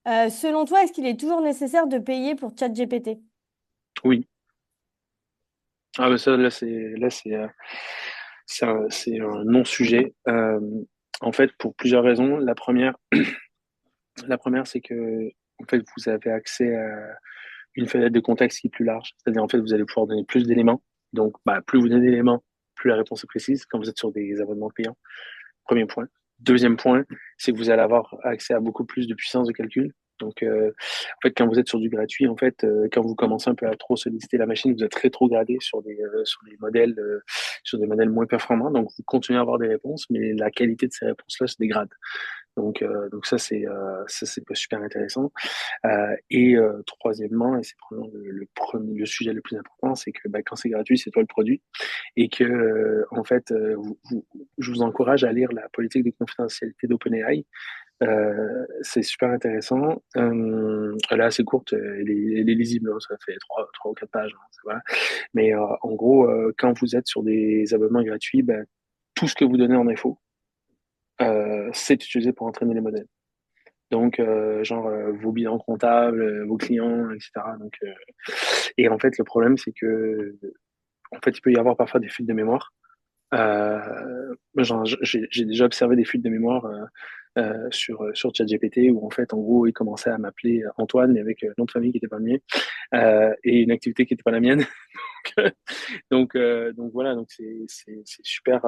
Selon toi, est-ce qu'il est toujours nécessaire de payer pour ChatGPT? Oui. Ah, ben ça, là, c'est un non-sujet. En fait, pour plusieurs raisons. La première, c'est que en fait, vous avez accès à une fenêtre de contexte qui est plus large. C'est-à-dire, en fait, vous allez pouvoir donner plus d'éléments. Donc, plus vous donnez d'éléments, plus la réponse est précise quand vous êtes sur des abonnements payants. Premier point. Deuxième point, c'est que vous allez avoir accès à beaucoup plus de puissance de calcul. Donc, en fait, quand vous êtes sur du gratuit, en fait, quand vous commencez un peu à trop solliciter la machine, vous êtes rétrogradé sur des modèles moins performants. Donc, vous continuez à avoir des réponses, mais la qualité de ces réponses-là se dégrade. Donc ça c'est pas super intéressant. Et troisièmement, et c'est probablement le sujet le plus important, c'est que quand c'est gratuit, c'est toi le produit, et que en fait, je vous encourage à lire la politique de confidentialité d'OpenAI. C'est super intéressant. Elle est assez courte, elle est lisible, hein, ça fait 3 ou 4 pages, hein, ça va. Mais en gros, quand vous êtes sur des abonnements gratuits, tout ce que vous donnez en info, c'est utilisé pour entraîner les modèles. Donc, genre vos bilans comptables, vos clients, etc. Donc, et en fait, le problème, c'est que, en fait, il peut y avoir parfois des fuites de mémoire. J'ai déjà observé des fuites de mémoire sur ChatGPT où en fait, en gros, il commençait à m'appeler Antoine, mais avec un nom de famille qui n'était pas le mien et une activité qui n'était pas la mienne. Donc voilà, donc c'est super,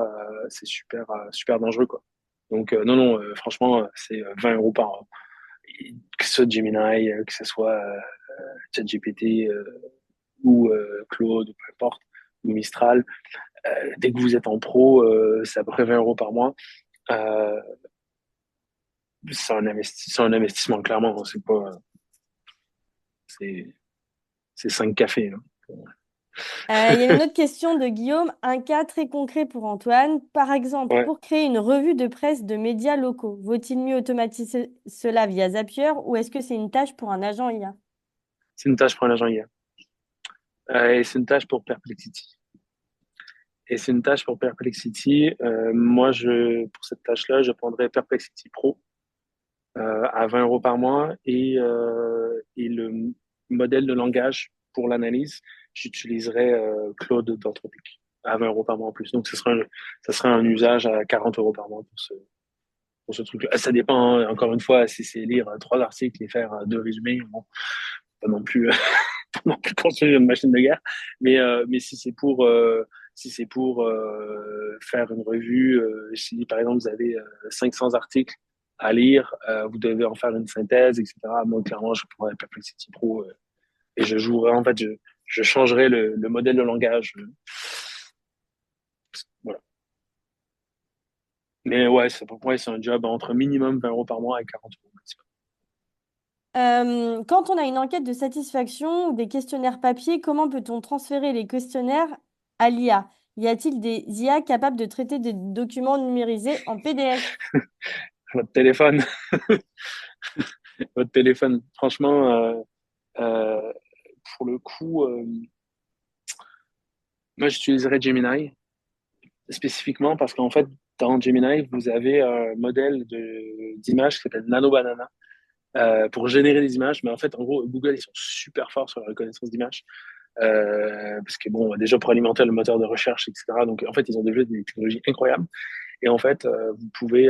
super dangereux quoi. Donc non, non, franchement, c'est 20 euros par an. Que ce soit Gemini, que ce soit ChatGPT ou Claude, peu importe, ou Mistral. Dès que vous êtes en pro, c'est à peu près 20 euros par mois. Euh, c'est un investissement, clairement. C'est pas, c'est, c'est 5 cafés, là. Il y avait une autre question de Guillaume, un cas très concret pour Antoine. Par exemple, Ouais, pour créer une revue de presse de médias locaux, vaut-il mieux automatiser cela via Zapier ou est-ce que c'est une tâche pour un agent IA? c'est une tâche pour un agent IA. Et c'est une tâche pour Perplexity. Et c'est une tâche pour Perplexity. Moi, pour cette tâche-là, je prendrais Perplexity Pro à 20 euros par mois et le modèle de langage pour l'analyse, j'utiliserais Claude d'Anthropic à 20 euros par mois en plus. Donc, ça serait un usage à 40 euros par mois pour ce truc-là. Ça dépend, hein, encore une fois, si c'est lire 3 articles et faire 2 résumés, bon, pas non plus, pas non plus construire une machine de guerre. Mais si c'est pour faire une revue, si par exemple vous avez 500 articles à lire, vous devez en faire une synthèse, etc. Moi, clairement, je prendrais Perplexity Pro et je jouerais, en fait, je changerais le modèle de langage. Voilà. Mais ouais, pour moi, c'est un job entre minimum 20 euros par mois et 40 euros maximum. Quand on a une enquête de satisfaction ou des questionnaires papier, comment peut-on transférer les questionnaires à l'IA? Y a-t-il des IA capables de traiter des documents numérisés en PDF? Votre téléphone, votre téléphone. Franchement, euh, pour le coup, moi, j'utiliserais Gemini spécifiquement parce qu'en fait, dans Gemini, vous avez un modèle d'image qui s'appelle Nano Banana pour générer des images. Mais en fait, en gros, Google, ils sont super forts sur la reconnaissance d'images. Parce que bon, déjà pour alimenter le moteur de recherche, etc. Donc en fait, ils ont développé des technologies incroyables. Et en fait, vous pouvez,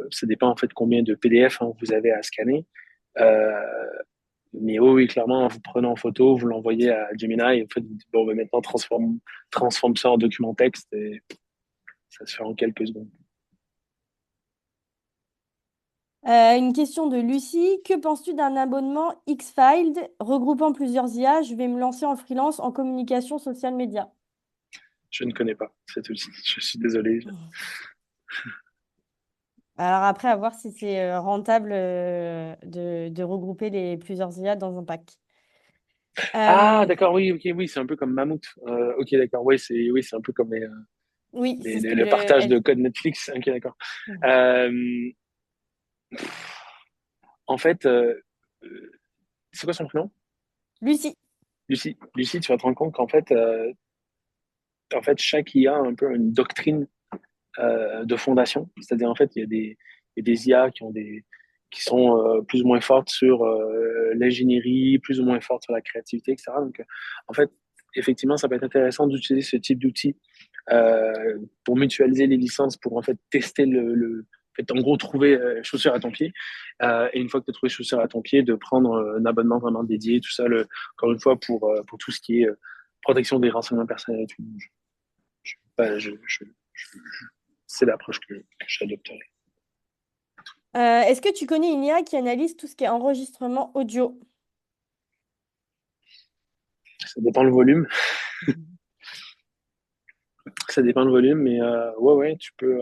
ça dépend en fait combien de PDF hein, vous avez à scanner. Euh, mais oui, oui, clairement, vous prenez en photo, vous l'envoyez à Gemini, et en fait, vous dites, bon, ben, maintenant, transforme ça en document texte, et ça se fait en quelques secondes. Une question de Lucie. Que penses-tu d'un abonnement X-Filed regroupant plusieurs IA? Je vais me lancer en freelance en communication social média. Je ne connais pas cet outil. Je suis désolé. Alors après, à voir si c'est rentable de regrouper les plusieurs IA dans un pack. Ah, Euh, d'accord, oui, ok, oui, c'est un peu comme Mammouth. Ok, d'accord, oui, c'est un peu comme oui, c'est ce que le partage de elle... code Netflix. Ok, d'accord. Euh, en fait, c'est quoi son prénom? Lucie. Lucie, tu vas te rendre compte qu'en fait, chaque IA a un peu une doctrine de fondation. C'est-à-dire, en fait, il y a des IA qui sont plus ou moins fortes sur l'ingénierie, plus ou moins fortes sur la créativité, etc. Donc, en fait, effectivement, ça peut être intéressant d'utiliser ce type d'outils pour mutualiser les licences, pour en fait tester en fait, en gros, trouver chaussure à ton pied. Et une fois que tu as trouvé chaussure à ton pied, de prendre un abonnement vraiment dédié, tout ça, encore une fois, pour tout ce qui est protection des renseignements personnels et tout. Bah, c'est l'approche que j'adopterai. Est-ce que tu connais une IA qui analyse tout ce qui est enregistrement audio? Ça dépend le volume. Ça dépend le volume, mais ouais, ouais, tu peux.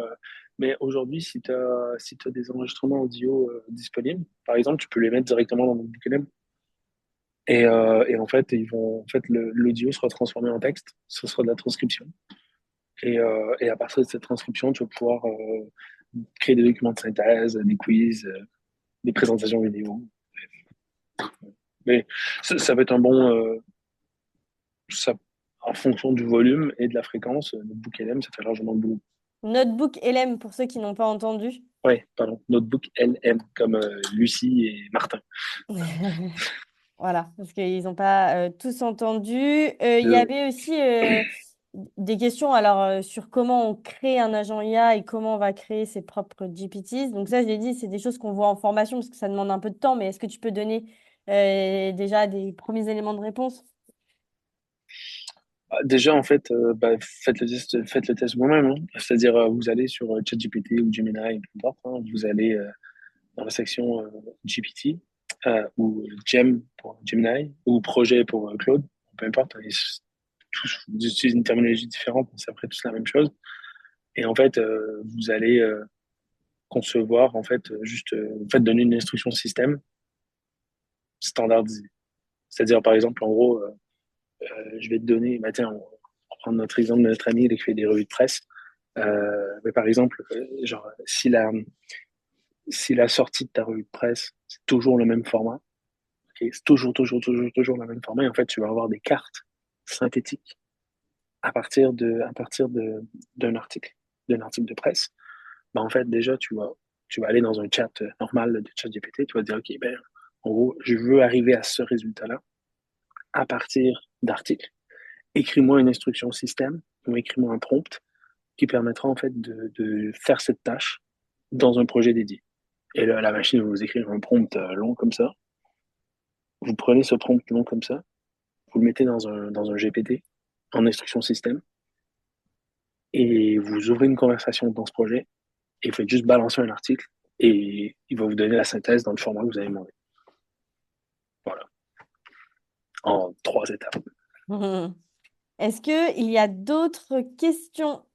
Mais aujourd'hui, si t'as des enregistrements audio disponibles, par exemple, tu peux les mettre directement dans Notebook LM. Et en fait, en fait, l'audio sera transformé en texte. Ce sera de la transcription. Et à partir de cette transcription, tu vas pouvoir créer des documents de synthèse, des quiz, des présentations vidéo. Mais ça va être un bon. Ça, en fonction du volume et de la fréquence, Notebook LM, ça fait largement le boulot. Notebook LM pour ceux qui n'ont pas entendu. Ouais, pardon. Notebook LM, comme Lucie et Martin. Voilà, parce qu'ils n'ont pas tous entendu. Il y Désolé. avait aussi des questions alors sur comment on crée un agent IA et comment on va créer ses propres GPTs. Donc ça, je l'ai dit, c'est des choses qu'on voit en formation parce que ça demande un peu de temps, mais est-ce que tu peux donner déjà des premiers éléments de réponse? Déjà, en fait, faites le test vous-même, hein. C'est-à-dire, vous allez sur ChatGPT ou Gemini, peu importe, hein. Vous allez dans la section GPT ou Gem pour Gemini ou Projet pour Claude, peu importe. Tous ils utilisent une terminologie différente, mais c'est après tous la même chose. Et en fait, vous allez concevoir, en fait, donner une instruction système standardisée. C'est-à-dire, par exemple, en gros, je vais te donner, bah, tiens, on va prendre notre exemple de notre ami qui fait des revues de presse. Mais par exemple, genre, si la sortie de ta revue de presse, c'est toujours le même format, ok, c'est toujours le même format, et en fait, tu vas avoir des cartes synthétiques d'un article de presse. Bah, en fait, déjà, tu vas aller dans un chat normal de chat GPT, tu vas dire, OK, ben, en gros, je veux arriver à ce résultat-là à partir d'articles. Écris-moi une instruction système ou écris-moi un prompt qui permettra en fait de faire cette tâche dans un projet dédié. Et là, la machine va vous écrire un prompt long comme ça. Vous prenez ce prompt long comme ça, vous le mettez dans un GPT en instruction système et vous ouvrez une conversation dans ce projet et vous faites juste balancer un article et il va vous donner la synthèse dans le format que vous avez demandé. Voilà, en 3 étapes. Est-ce qu'il y a d'autres questions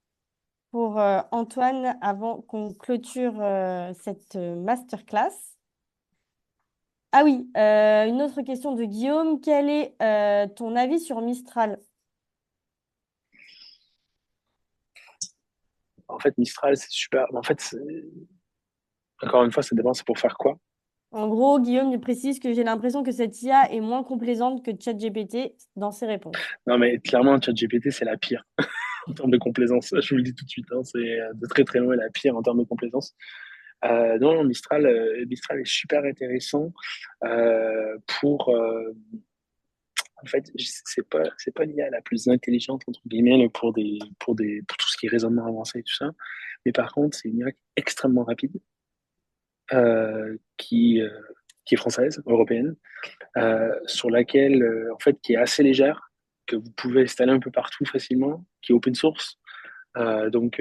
pour Antoine avant qu'on clôture cette masterclass? Ah oui, une autre question de Guillaume. Quel est ton avis sur Mistral? En fait, Mistral, c'est super. En fait, encore une fois, ça dépend, c'est pour faire quoi? En gros, Guillaume nous précise que j'ai l'impression que cette IA est moins complaisante que ChatGPT dans ses réponses. Non, mais clairement, ChatGPT, c'est la pire en termes de complaisance. Je vous le dis tout de suite, hein, c'est de très très loin la pire en termes de complaisance. Non, non, Mistral est super intéressant pour. En fait, c'est pas l'IA la plus intelligente entre guillemets là, pour tout ce qui est raisonnement avancé et tout ça. Mais par contre, c'est une IA extrêmement rapide euh, qui euh, qui est française, européenne, sur laquelle en fait qui est assez légère, que vous pouvez installer un peu partout facilement, qui est open source. Donc,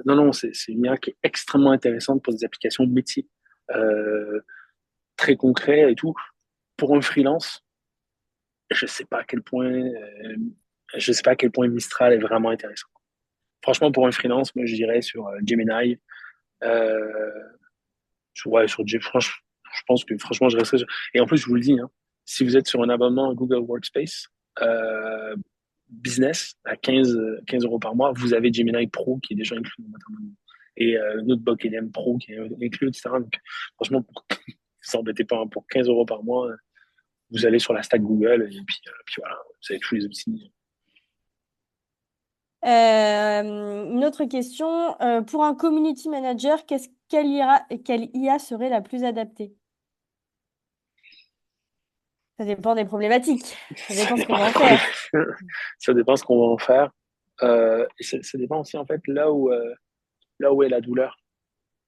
non, non, c'est une IA qui est extrêmement intéressante pour des applications de métier euh, très concrets et tout. Pour un freelance, je sais pas à quel point, je sais pas à quel point Mistral est vraiment intéressant. Franchement, pour un freelance, moi, je dirais sur Gemini, euh, ouais, je pense que franchement, je resterai sur... Et en plus, je vous le dis, hein, si vous êtes sur un abonnement Google Workspace, euh, business à 15 euros par mois, vous avez Gemini Pro qui est déjà inclus dans votre abonnement. Et Notebook LM Pro qui est inclus, etc. Donc, franchement, vous embêtez pas, hein, pour 15 euros par mois, vous allez sur la stack Google et puis voilà, vous avez tous les outils. Une autre question. Pour un community manager, quelle IA serait la plus adaptée? Ça dépend des problématiques. Ça Ça dépend ce qu'on dépend va de en quoi. faire. Ça dépend ce qu'on va en faire. Et ça dépend aussi en fait là où est la douleur.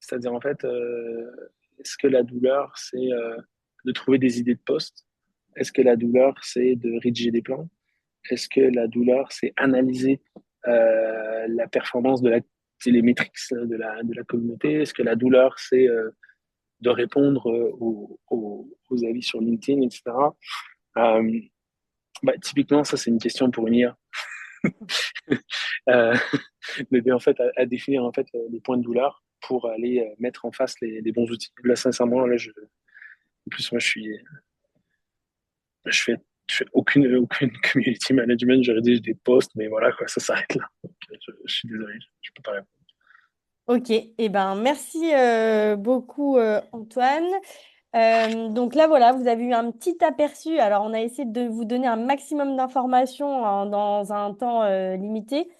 C'est-à-dire en fait, est-ce que la douleur c'est de trouver des idées de poste? Est-ce que la douleur c'est de rédiger des plans? Est-ce que la douleur c'est analyser la performance de la télémétrique de la communauté? Est-ce que la douleur c'est de répondre aux avis sur LinkedIn, etc. Euh, typiquement, ça c'est une question pour une IA. euh, d'aider en fait à définir en fait les points de douleur pour aller mettre en face les bons outils. Là, sincèrement, en plus, moi, je fais, je fais aucune community management, je rédige des posts, mais voilà, quoi, ça s'arrête là. Donc, je suis désolé, je peux pas répondre. Ok, eh ben, merci beaucoup Antoine. Donc là, voilà, vous avez eu un petit aperçu. Alors, on a essayé de vous donner un maximum d'informations dans un temps limité.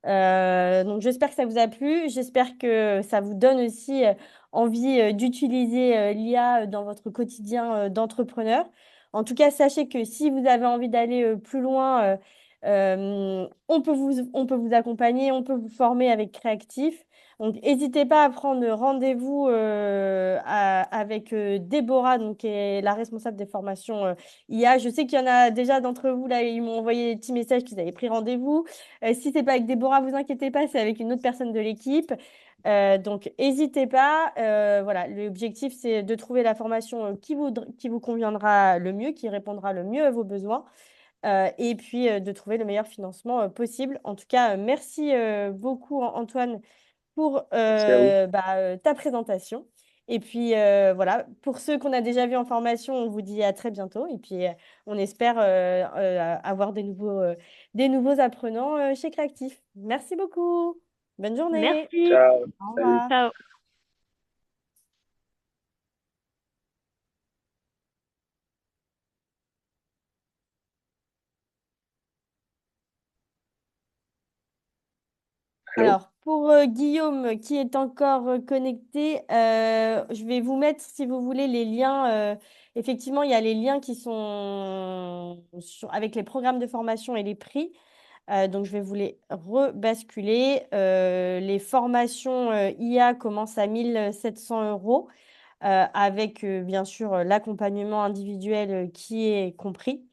Donc, j'espère que ça vous a plu. J'espère que ça vous donne aussi envie d'utiliser l'IA dans votre quotidien d'entrepreneur. En tout cas, sachez que si vous avez envie d'aller plus loin, On peut vous accompagner, on peut vous former avec Créactif. Donc, n'hésitez pas à prendre rendez-vous avec Déborah, donc, qui est la responsable des formations IA. Je sais qu'il y en a déjà d'entre vous, là, ils m'ont envoyé des petits messages qu'ils avaient pris rendez-vous. Si c'est pas avec Déborah, vous inquiétez pas, c'est avec une autre personne de l'équipe. Donc, n'hésitez pas. Voilà, l'objectif, c'est de trouver la formation qui vous conviendra le mieux, qui répondra le mieux à vos besoins. Et puis de trouver le meilleur financement possible. En tout cas, merci beaucoup Antoine pour Merci à vous. ta présentation. Et puis voilà, pour ceux qu'on a déjà vus en formation, on vous dit à très bientôt. Et puis on espère avoir des nouveaux apprenants chez Créactif. Merci beaucoup. Bonne journée. Merci. Ciao. Au Salut. revoir. Ciao. Allô? Alors, pour Guillaume qui est encore connecté, je vais vous mettre, si vous voulez, les liens. Effectivement, il y a les liens qui sont avec les programmes de formation et les prix. Donc, je vais vous les rebasculer. Les formations IA commencent à 1 700 € avec, bien sûr, l'accompagnement individuel qui est compris.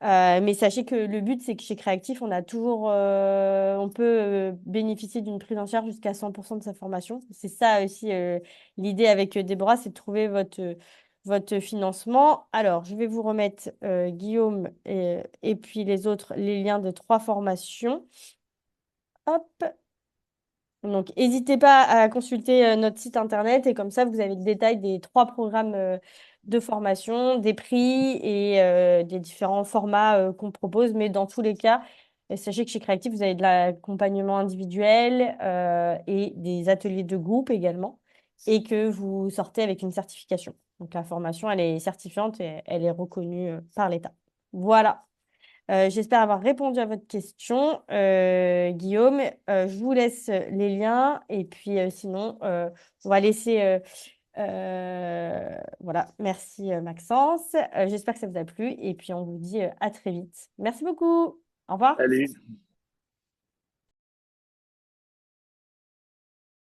Mais sachez que le but, c'est que chez Créactif, on peut bénéficier d'une prise en charge jusqu'à 100% de sa formation. C'est ça aussi l'idée avec Déborah, c'est de trouver votre financement. Alors, je vais vous remettre Guillaume et puis les autres, les liens de 3 formations. Hop. Donc, n'hésitez pas à consulter notre site internet et comme ça, vous avez le détail des 3 programmes de formation, des prix et des différents formats qu'on propose. Mais dans tous les cas, sachez que chez Creative, vous avez de l'accompagnement individuel et des ateliers de groupe également et que vous sortez avec une certification. Donc, la formation, elle est certifiante et elle est reconnue par l'État. Voilà. J'espère avoir répondu à votre question, Guillaume. Je vous laisse les liens et puis sinon, on va laisser. Voilà, merci Maxence. J'espère que ça vous a plu et puis on vous dit à très vite. Merci beaucoup. Au revoir. Salut.